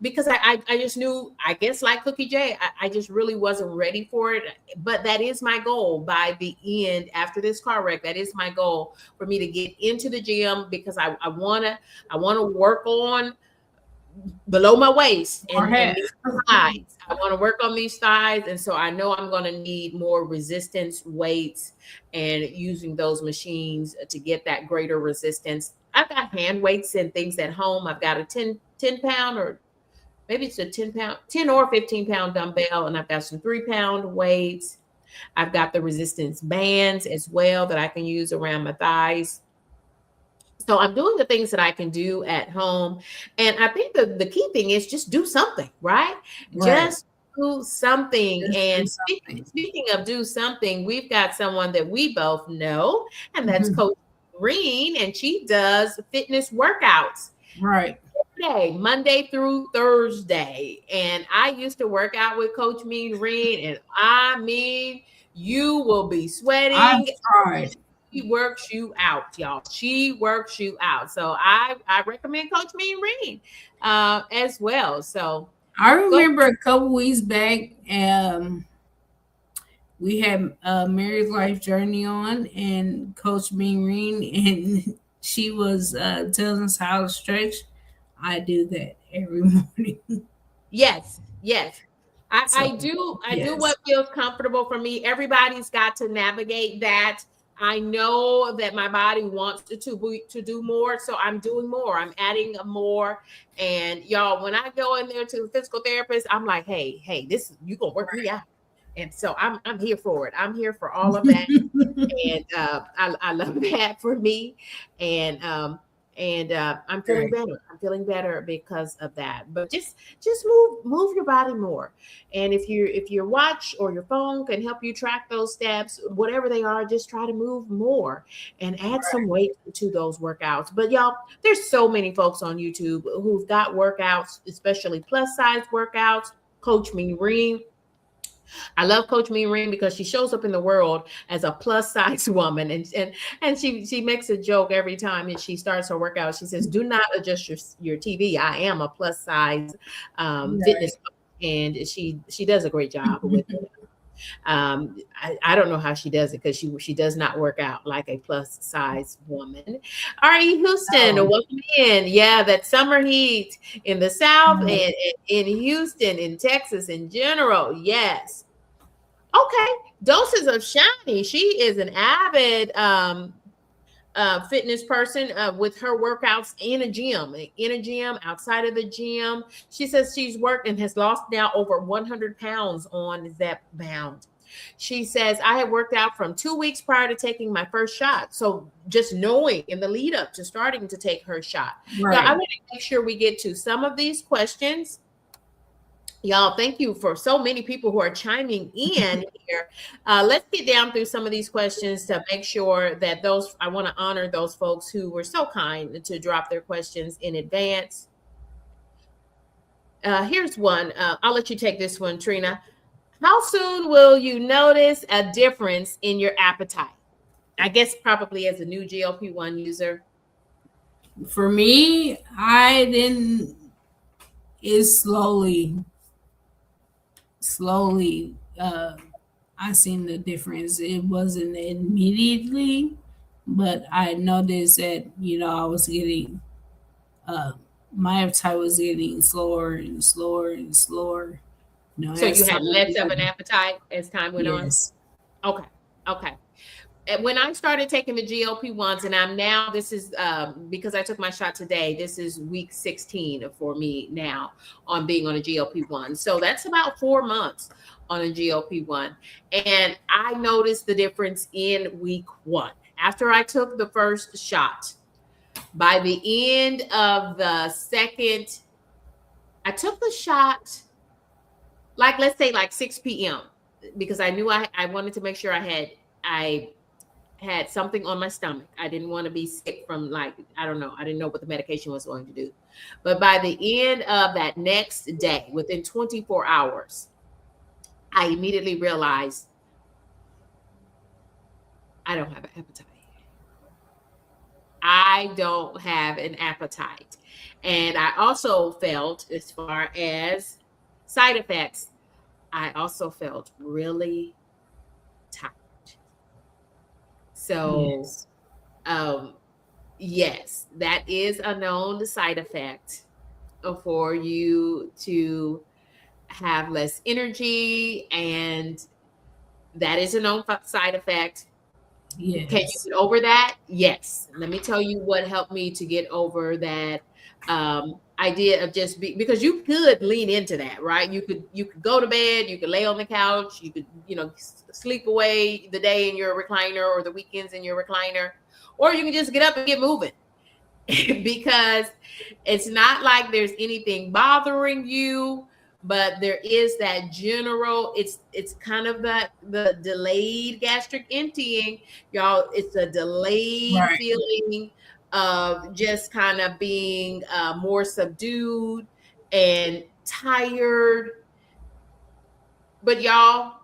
[SPEAKER 1] because I just knew, I guess like Cookie J, I just really wasn't ready for it. But that is my goal by the end, after this car wreck. That is my goal, for me to get into the gym, because I wanna work on below my waist
[SPEAKER 2] Or
[SPEAKER 1] and
[SPEAKER 2] half.
[SPEAKER 1] these thighs. I want to work on these thighs. And so I know I'm going to need more resistance weights, and using those machines to get that greater resistance. I've got hand weights and things at home. I've got a 10 pound, or maybe it's a 10 or 15 pound dumbbell. And I've got some 3 pound weights. I've got the resistance bands as well that I can use around my thighs. So I'm doing the things that I can do at home. And I think the key thing is just do something, right?
[SPEAKER 2] Right.
[SPEAKER 1] Just do something.
[SPEAKER 2] Just do
[SPEAKER 1] And
[SPEAKER 2] something.
[SPEAKER 1] speaking of do something, we've got someone that we both know, and that's
[SPEAKER 2] Mhm.
[SPEAKER 1] Coach Green, and she does fitness workouts
[SPEAKER 2] Right.
[SPEAKER 1] day, Monday through Thursday. And I used to work out with Coach Mean Reen, and I mean, you will be
[SPEAKER 2] I've
[SPEAKER 1] sweating.
[SPEAKER 2] tried.
[SPEAKER 1] She works you out, y'all. She works you out. So I recommend Coach Mean Reen as well. So
[SPEAKER 2] I
[SPEAKER 1] go.
[SPEAKER 2] remember a couple weeks back, we had a married life journey on, and Coach Ming and she was telling us how to stretch. I do that every morning.
[SPEAKER 1] Yes, yes.
[SPEAKER 2] So
[SPEAKER 1] I do
[SPEAKER 2] yes,
[SPEAKER 1] what feels comfortable for me. Everybody's got to navigate that. I know that my body wants to do more, so I'm doing more. I'm adding more. And y'all, when I go in there to the physical therapist, I'm like, hey, this you gonna work me out. And so I'm here for it. I'm here for all of that. And I love that for me. And I'm feeling
[SPEAKER 2] right,
[SPEAKER 1] better. I'm feeling better because of that. But just move your body more. And if your watch or your phone can help you track those steps, whatever they are, just try to move more and add some weight to those workouts. But y'all, there's so many folks on YouTube who've got workouts, especially plus size workouts. Coach Marine, I love Coach Mean because she shows up in the world as a plus size woman, and she makes a joke every time and she starts her workout. She says, "Do not adjust your TV. I am a plus size fitness
[SPEAKER 2] right.
[SPEAKER 1] coach," and she does a great job with it. I don't know how she does it because she does not work out like a plus size woman. R.E. Houston,
[SPEAKER 2] Oh,
[SPEAKER 1] welcome in. Yeah, that summer heat in the South
[SPEAKER 2] oh,
[SPEAKER 1] and in Houston, in Texas in general. Yes. Okay, doses of Shiny. She is an avid fitness person with her workouts in a gym, outside of the gym. She says she's worked and has lost now over 100 pounds on Zepbound. She says, I had worked out from 2 weeks prior to taking my first shot. So just knowing in the lead up to starting to take her shot. Yeah, I
[SPEAKER 2] right.
[SPEAKER 1] want to make sure we get to some of these questions. Y'all, thank you for so many people who are chiming in here. Let's get down through some of these questions to make sure that I want to honor those folks who were so kind to drop their questions in advance. Here's one. I'll let you take this one, Trina. How soon will you notice a difference in your appetite? I guess probably as a new GLP-1 user.
[SPEAKER 2] For me, I didn't. It's slowly. I seen the difference. It wasn't immediately, but I noticed that I was getting uh, my appetite was getting slower and slower and slower.
[SPEAKER 1] So you
[SPEAKER 2] As time
[SPEAKER 1] had less of
[SPEAKER 2] went
[SPEAKER 1] an
[SPEAKER 2] on.
[SPEAKER 1] appetite as time went on?
[SPEAKER 2] Yes.
[SPEAKER 1] Okay. Okay. When I started taking the GLP-1s, and I'm now, this is because I took my shot today, this is week 16 for me now on being on a GLP-1. So that's about 4 months on a GLP-1. And I noticed the difference in week 1. After I took the first shot, by the end of the second, I took the shot, like, let's say like 6 p.m. because I knew I wanted to make sure I had something on my stomach. I didn't want to be sick from, like, I don't know. I didn't know what the medication was going to do. But by the end of that next day, within 24 hours, I immediately realized I don't have an appetite. I don't have an appetite. And I also felt, as far as side effects, I also felt really tired. So,
[SPEAKER 2] Yes.
[SPEAKER 1] um, yes, that is a known side effect for you to have less energy, and that is a known side effect. Can you
[SPEAKER 2] Yes.
[SPEAKER 1] get over that? Yes. Let me tell you what helped me to get over that idea of just because you could lean into that, right? You could go to bed, you could lay on the couch, you could sleep away the day in your recliner or the weekends in your recliner, or you can just get up and get moving. because it's not like there's anything bothering you, but there is that general, it's kind of the delayed gastric emptying, y'all. It's a delayed
[SPEAKER 2] Right.
[SPEAKER 1] feeling of just kind of being more subdued and tired. But y'all,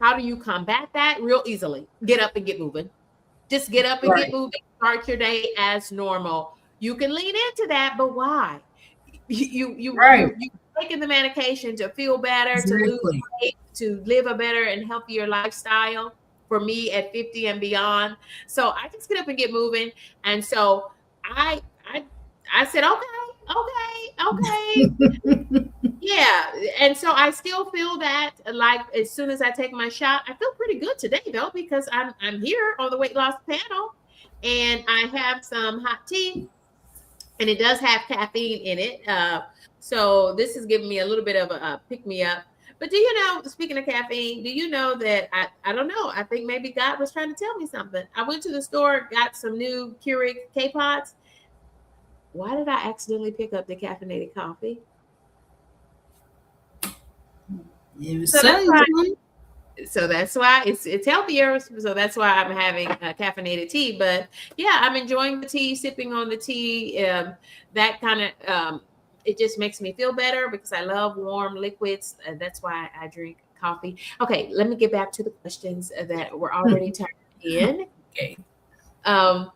[SPEAKER 1] how do you combat that? Real easily. Get up and get moving. Just get up and get
[SPEAKER 2] Right.
[SPEAKER 1] moving. Start your day as normal. You can lean into that, but why?
[SPEAKER 2] Right.
[SPEAKER 1] You taking the medication to feel better, to lose
[SPEAKER 2] Exactly.
[SPEAKER 1] weight, to live a better and healthier lifestyle. For me at 50 and beyond, so I just get up and get moving. And so I I I said, okay, yeah. And so I still feel that, like, as soon as I take my shot, I feel pretty good today though, because I'm here on the weight loss panel, and I have some hot tea, and it does have caffeine in it. So this is giving me a little bit of a pick me up. But do you know, speaking of caffeine, do you know that I don't know, I think maybe God was trying to tell me something. I went to the store, got some new Keurig K-Pods. Why did I accidentally pick up the caffeinated coffee?
[SPEAKER 2] It
[SPEAKER 1] So that's
[SPEAKER 2] sounds
[SPEAKER 1] why
[SPEAKER 2] good.
[SPEAKER 1] it's healthier. So that's why I'm having caffeinated tea. But yeah, I'm enjoying the tea, sipping on the tea. That kind of it just makes me feel better because I love warm liquids. That's why I drink coffee. Okay, let me get back to the questions that were already turned in.
[SPEAKER 2] Okay.
[SPEAKER 1] Um,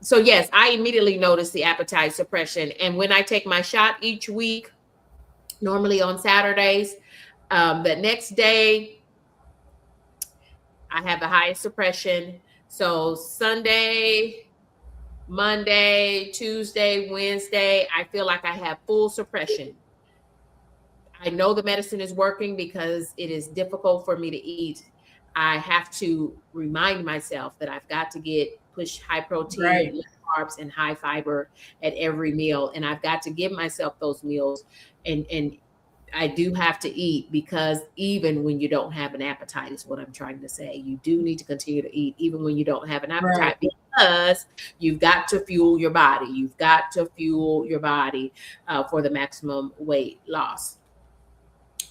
[SPEAKER 1] so yes, I immediately notice the appetite suppression, and when I take my shot each week, normally on Saturdays, the next day I have the highest suppression. So Sunday, Monday, Tuesday, Wednesday, I feel like I have full suppression. I know the medicine is working because it is difficult for me to eat. I have to remind myself that I've got to push high protein,
[SPEAKER 2] Right.
[SPEAKER 1] low carbs, and high fiber at every meal. And I've got to give myself those meals. And I do have to eat, because even when you don't have an appetite, is what I'm trying to say. You do need to continue to eat even when you don't have an
[SPEAKER 2] Right.
[SPEAKER 1] appetite, because you've got to fuel your body. You've got to fuel your body for the maximum weight loss.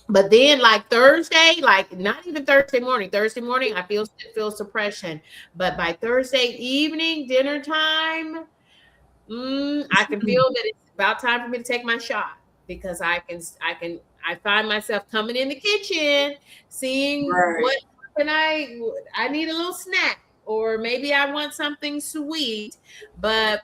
[SPEAKER 1] But then, like Thursday, like not even Thursday morning, I feel suppression. But by Thursday evening, dinner time, I can feel that it's about time for me to take my shot, because I find myself coming in the kitchen, seeing
[SPEAKER 2] Right.
[SPEAKER 1] what can I need a little snack, or maybe I want something sweet. But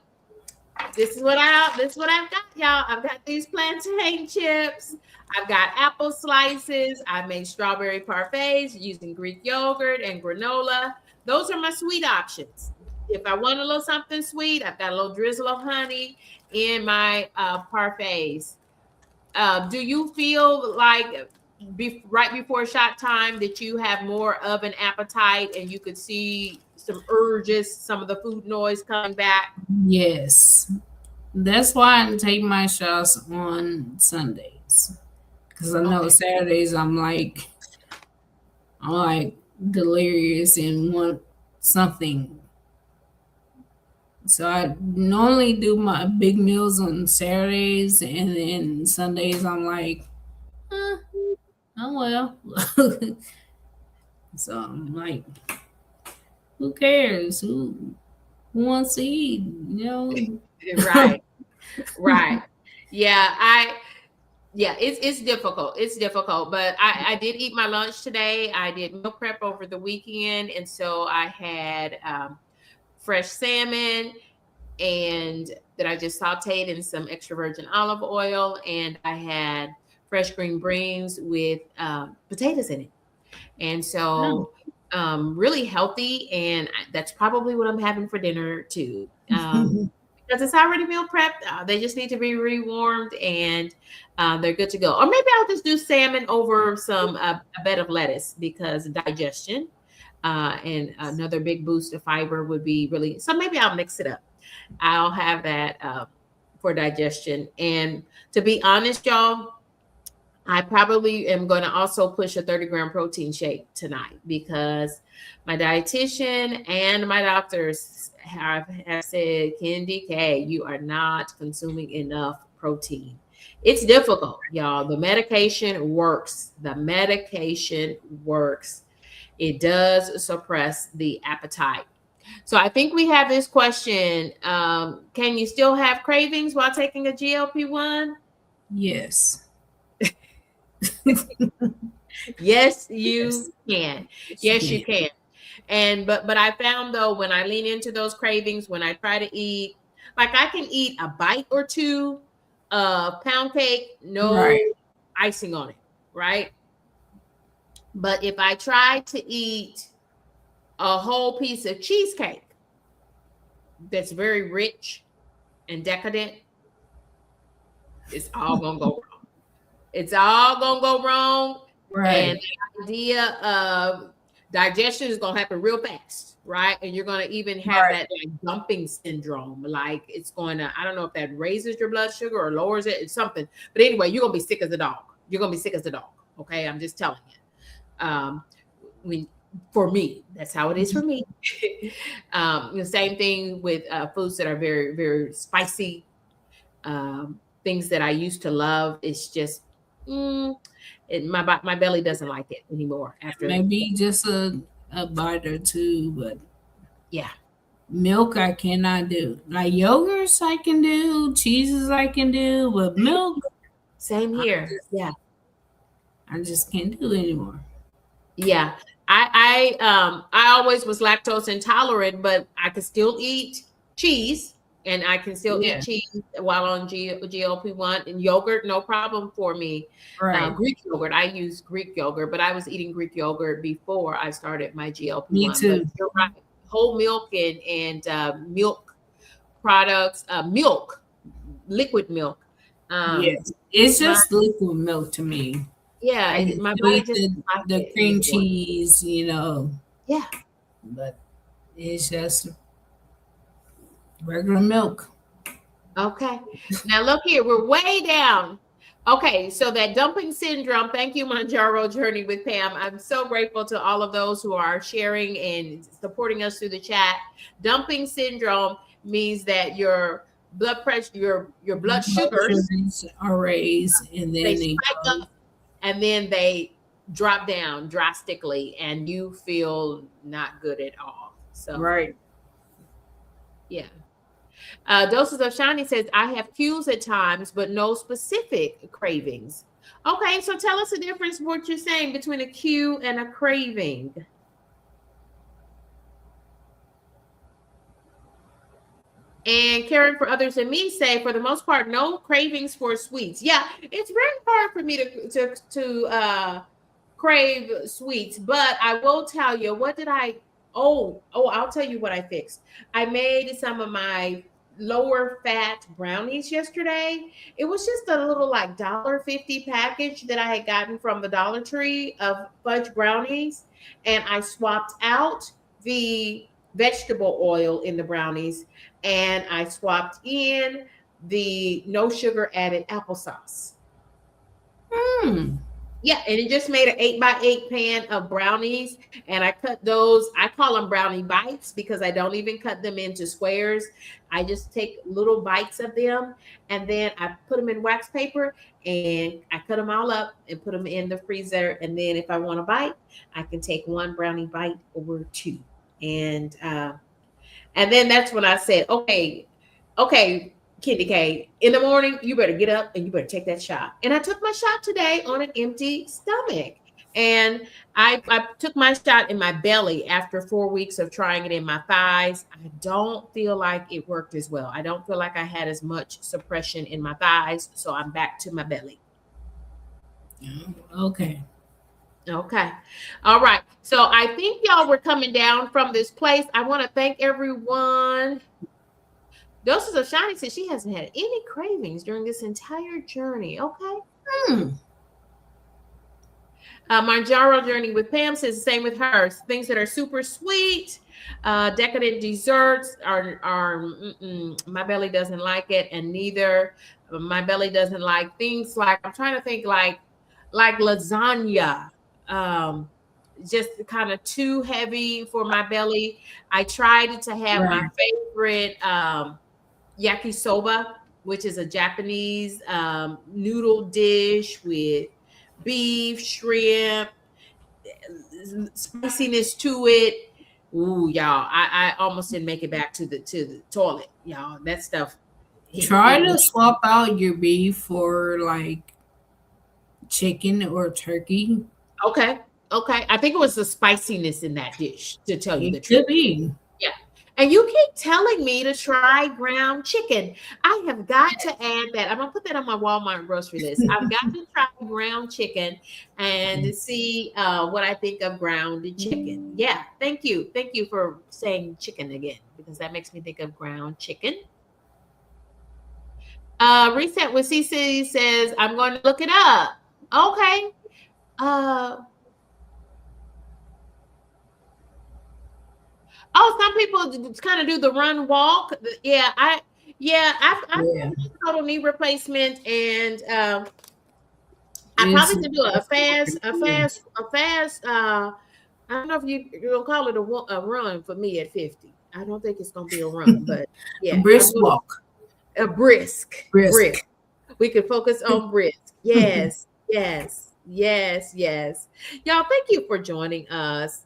[SPEAKER 1] this is what I've got, y'all. I've got these plantain chips. I've got apple slices. I made strawberry parfaits using Greek yogurt and granola. Those are my sweet options. If I want a little something sweet, I've got a little drizzle of honey in my parfaits. Do you feel like right before shot time that you have more of an appetite, and you could see some urges, some of the food noise coming back?
[SPEAKER 2] Yes. That's why I take my shots on Sundays. Because I know
[SPEAKER 1] Okay.
[SPEAKER 2] Saturdays I'm like delirious and want something. So I normally do my big meals on Saturdays, and then Sundays I'm like, eh, oh well. So I'm like, who cares? Who wants to eat? You know?
[SPEAKER 1] Right. Right. Yeah, yeah, it's difficult. It's difficult, but I did eat my lunch today. I did meal prep over the weekend, and so I had fresh salmon, and that I just sauteed in some extra virgin olive oil, and I had fresh green beans with potatoes in it. And
[SPEAKER 2] No.
[SPEAKER 1] so really healthy, and that's probably what I'm having for dinner too. Because it's already meal prepped. They just need to be rewarmed, and they're good to go. Or maybe I'll just do salmon over some a bed of lettuce, because digestion and another big boost of fiber would be really. So maybe I'll mix it up. I'll have that for digestion. And to be honest, y'all, I probably am going to also push a 30-gram protein shake tonight, because my dietitian and my doctors have said, Candy K, you are not consuming enough protein. It's difficult, y'all. The medication works. The medication works. It does suppress the appetite. So I think we have this question. Can you still have cravings while taking a GLP-1?
[SPEAKER 2] Yes.
[SPEAKER 1] Yes,
[SPEAKER 2] Yes.
[SPEAKER 1] you can.
[SPEAKER 2] Yes,
[SPEAKER 1] Yes,
[SPEAKER 2] you
[SPEAKER 1] you can. And but I found though, when I lean into those cravings, when I try to eat, like I can eat a bite or two of pound cake,
[SPEAKER 2] can. Right.
[SPEAKER 1] no icing on it, right? But if I try to eat a whole piece of cheesecake that's very rich and decadent, it's all gonna go wrong. It's all gonna go wrong. And
[SPEAKER 2] Right.
[SPEAKER 1] the idea of digestion is gonna happen real fast, right? And you're gonna even have
[SPEAKER 2] Right.
[SPEAKER 1] that like dumping syndrome. Like it's gonna, I don't know if that raises your blood sugar or lowers it, it's something. But anyway, you're gonna be sick as a dog. You're gonna be sick as a dog. Okay, I'm just telling you. When for me, that's how it is for me. The same thing with foods that are very, very spicy. Things that I used to love. It's just my belly doesn't like it anymore after.
[SPEAKER 2] Maybe just a bite or two, but
[SPEAKER 1] Yeah,
[SPEAKER 2] milk I cannot do. Like yogurts I can do, cheeses I can do, but milk
[SPEAKER 1] same
[SPEAKER 2] I
[SPEAKER 1] here.
[SPEAKER 2] just,
[SPEAKER 1] Yeah,
[SPEAKER 2] I just can't do anymore.
[SPEAKER 1] yeah. I always was lactose intolerant, but I could still eat cheese, and I can still eat
[SPEAKER 2] Yeah.
[SPEAKER 1] cheese while on GLP-1, and yogurt, no problem for me.
[SPEAKER 2] Right.
[SPEAKER 1] Greek yogurt, I use Greek yogurt, but I was eating Greek yogurt before I started my
[SPEAKER 2] Me
[SPEAKER 1] GLP-1. But
[SPEAKER 2] too.
[SPEAKER 1] you're right, whole milk and milk products, milk, liquid milk.
[SPEAKER 2] Yes. It's
[SPEAKER 1] My
[SPEAKER 2] just liquid milk to me.
[SPEAKER 1] Yeah,
[SPEAKER 2] I can
[SPEAKER 1] my
[SPEAKER 2] still
[SPEAKER 1] body
[SPEAKER 2] eat
[SPEAKER 1] just doesn't like
[SPEAKER 2] the
[SPEAKER 1] it
[SPEAKER 2] cream
[SPEAKER 1] anymore.
[SPEAKER 2] cheese,
[SPEAKER 1] Yeah.
[SPEAKER 2] but it's just regular milk.
[SPEAKER 1] Okay. Now look here, we're way down. Okay, so that dumping syndrome. Thank you, Mounjaro Journey with Pam. I'm so grateful to all of those who are sharing and supporting us through the chat. Dumping syndrome means that your blood pressure, your blood
[SPEAKER 2] Blood
[SPEAKER 1] sugars,
[SPEAKER 2] sugars are raised and
[SPEAKER 1] they
[SPEAKER 2] then they
[SPEAKER 1] spike
[SPEAKER 2] go.
[SPEAKER 1] up and then they drop down drastically, and you feel not good at all. So
[SPEAKER 2] Right.
[SPEAKER 1] yeah. Doses of Shiny says, I have cues at times, but no specific cravings. Okay, so tell us the difference, what you're saying between a cue and a craving. And caring for others and me say, for the most part, no cravings for sweets. Yeah, it's very hard for me to crave sweets, but I will tell you, what did I? I'll tell you what I fixed. I made some of my lower fat brownies yesterday. It was just a little like $1.50 package that I had gotten from the Dollar Tree of fudge brownies, and I swapped out the vegetable oil in the brownies, and I swapped in the no sugar added applesauce.
[SPEAKER 2] Hmm.
[SPEAKER 1] Yeah, and it just made an 8x8 pan of brownies. And I cut those, I call them brownie bites because I don't even cut them into squares. I just take little bites of them, and then I put them in wax paper, and I cut them all up and put them in the freezer. And then if I want a bite, I can take one brownie bite or two. And then that's when I said, okay, Candy K, in the morning, you better get up and you better take that shot. And I took my shot today on an empty stomach. And I took my shot in my belly after 4 weeks of trying it in my thighs. I don't feel like it worked as well. I don't feel like I had as much suppression in my thighs. So I'm back to my belly.
[SPEAKER 2] Okay.
[SPEAKER 1] Okay. All right. So I think y'all were coming down from this place. I want to thank everyone. Doses of Shiny says she hasn't had any cravings during this entire journey. Okay. Mounjaro Journey with Pam says the same with her. Things that are super sweet, decadent desserts are my belly doesn't like it, and neither my belly doesn't like things like, I'm trying to think, like lasagna. just kind of too heavy for my belly. I tried to have my favorite yakisoba, which is a Japanese noodle dish with beef, shrimp, spiciness to it. Ooh, y'all, I almost didn't make it back to the toilet, y'all. That stuff
[SPEAKER 2] Try
[SPEAKER 1] hit
[SPEAKER 2] to
[SPEAKER 1] me.
[SPEAKER 2] swap out your beef for like chicken or turkey.
[SPEAKER 1] Okay, okay. I think it was the spiciness in that dish, to tell you the
[SPEAKER 2] It
[SPEAKER 1] truth.
[SPEAKER 2] could be.
[SPEAKER 1] Yeah. And you keep telling me to try ground chicken. I have got to add that. I'm gonna put that on my Walmart grocery list. I've got to try ground chicken and see what I think of ground chicken. Yeah, thank you. Thank you for saying chicken again, because that makes me think of ground chicken. Reset with CC says, I'm going to look it up. Okay. Uh, Oh, some people kind of do the run walk. I've
[SPEAKER 2] Yeah.
[SPEAKER 1] total knee replacement, and I
[SPEAKER 2] It's
[SPEAKER 1] probably could do a fast. I don't know if you'll call it a run for me at 50. I don't think it's gonna be a run, but
[SPEAKER 2] a
[SPEAKER 1] yeah, I'm
[SPEAKER 2] brisk
[SPEAKER 1] gonna
[SPEAKER 2] walk.
[SPEAKER 1] a brisk.
[SPEAKER 2] Brisk.
[SPEAKER 1] We can focus on brisk. Yes, yes, yes, yes. Y'all, thank you for joining us.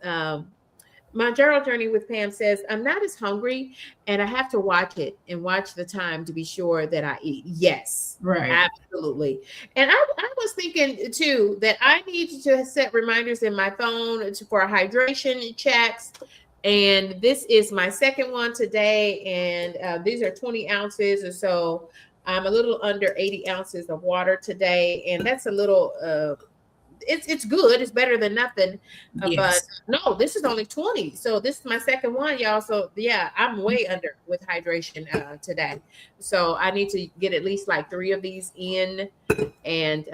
[SPEAKER 1] Mounjaro Journey with Pam says, I'm not as hungry and I have to watch it and watch the time to be sure that I eat. Yes,
[SPEAKER 2] Right.
[SPEAKER 1] absolutely. And I was thinking too that I need to set reminders in my phone for hydration checks. And this is my second one today. And these are 20 ounces or so. I'm a little under 80 ounces of water today. And that's a little it's good. It's better than nothing. But
[SPEAKER 2] Yes.
[SPEAKER 1] no, this is only 20. So this is my second one, y'all. So yeah, I'm way under with hydration today. So I need to get at least like 3 of these in. And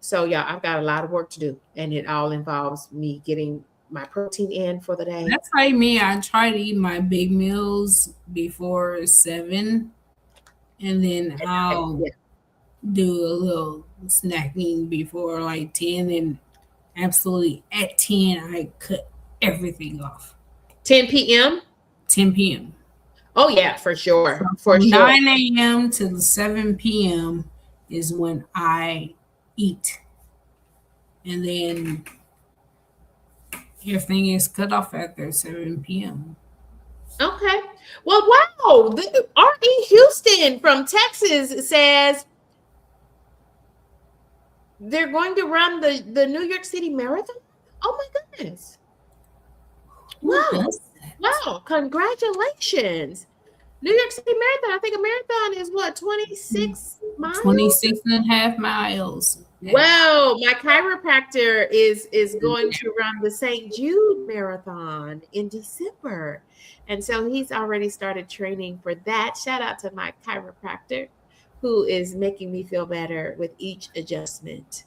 [SPEAKER 1] so yeah, I've got a lot of work to do. And it all involves me getting my protein in for the day.
[SPEAKER 2] That's like me. I try to eat my big meals before 7, and then I'll
[SPEAKER 1] Yeah.
[SPEAKER 2] do a little snacking before like 10, and absolutely at 10 I cut everything off.
[SPEAKER 1] 10 p.m.
[SPEAKER 2] 10 p.m.
[SPEAKER 1] Oh yeah, for
[SPEAKER 2] So
[SPEAKER 1] sure. For
[SPEAKER 2] from
[SPEAKER 1] sure.
[SPEAKER 2] 9 a.m. to 7 p.m. is when I eat. And then everything is cut off after 7 p.m.
[SPEAKER 1] Okay. Well, wow. R.E. Houston from Texas says they're going to run the New York City Marathon. Oh my goodness.
[SPEAKER 2] Who
[SPEAKER 1] Wow.
[SPEAKER 2] does that?
[SPEAKER 1] Wow. Congratulations. New York City Marathon. I think a marathon is what, 26 miles?
[SPEAKER 2] 26 and a half miles.
[SPEAKER 1] Well, my chiropractor is going to run the St. Jude Marathon in December. And so he's already started training for that. Shout out to my chiropractor who is making me feel better with each adjustment.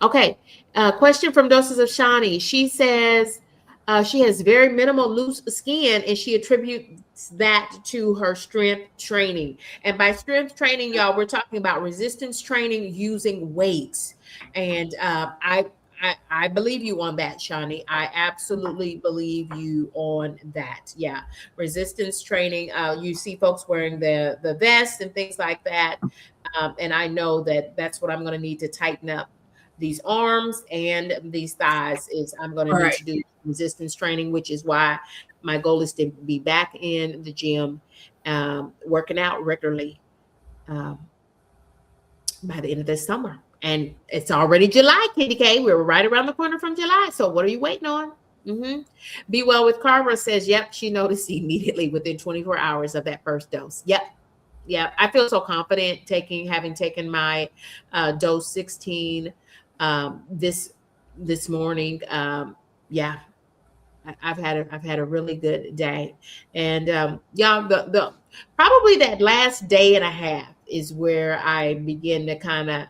[SPEAKER 1] Okay. Question from Doses of Shani. She says she has very minimal loose skin and she attributes that to her strength training. And by strength training, y'all, we're talking about resistance training using weights. And I believe you on that, Shani. I absolutely believe you on that. Yeah. Resistance training. You see folks wearing the vest and things like that. And I know that that's what I'm going to need to tighten up these arms and these thighs. Is I'm going to need to do resistance training, which is why my goal is to be back in the gym, working out regularly by the end of this summer. And it's already July, Kitty K. We're right around the corner from July. So what are you waiting on? Mm-hmm. Be Well with Carver says, yep, she noticed immediately within 24 hours of that first dose. Yep. Yeah, I feel so confident having taken my dose 16 this morning. Yeah, I've had a really good day, and y'all, the probably that last day and a half is where I begin to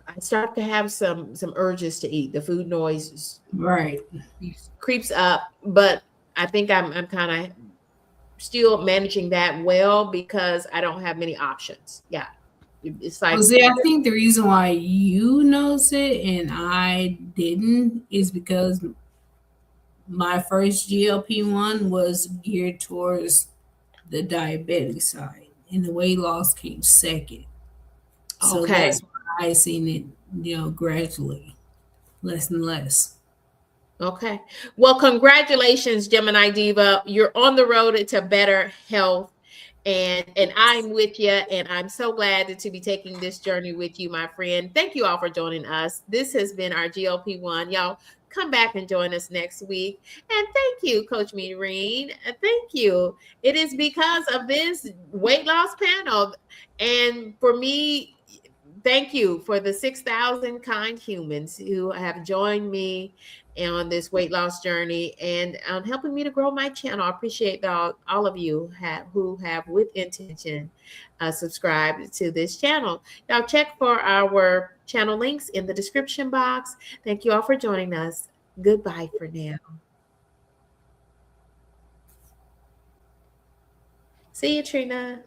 [SPEAKER 1] I start to have some urges to eat. The food noise creeps up, but I think I'm kind of still managing that well because I don't have many options. Yeah. It's
[SPEAKER 2] Well,
[SPEAKER 1] like,
[SPEAKER 2] see, I think the reason why you knows it and I didn't is because my first GLP-1 was geared towards the diabetic side, and the weight loss came second. So
[SPEAKER 1] okay.
[SPEAKER 2] that's why I seen it, gradually, less and less.
[SPEAKER 1] Okay. Well, congratulations, Gemini Diva. You're on the road to better health. And I'm with you. And I'm so glad to be taking this journey with you, my friend. Thank you all for joining us. This has been our GLP-1. Y'all come back and join us next week. And thank you, Coach Meereen. Thank you. It is because of this weight loss panel. And for me, thank you for the 6,000 kind humans who have joined me on this weight loss journey and helping me to grow my channel. I appreciate all of you who have with intention subscribed to this channel. Now check for our channel links in the description box. Thank you all for joining us. Goodbye for now. See you, Trina.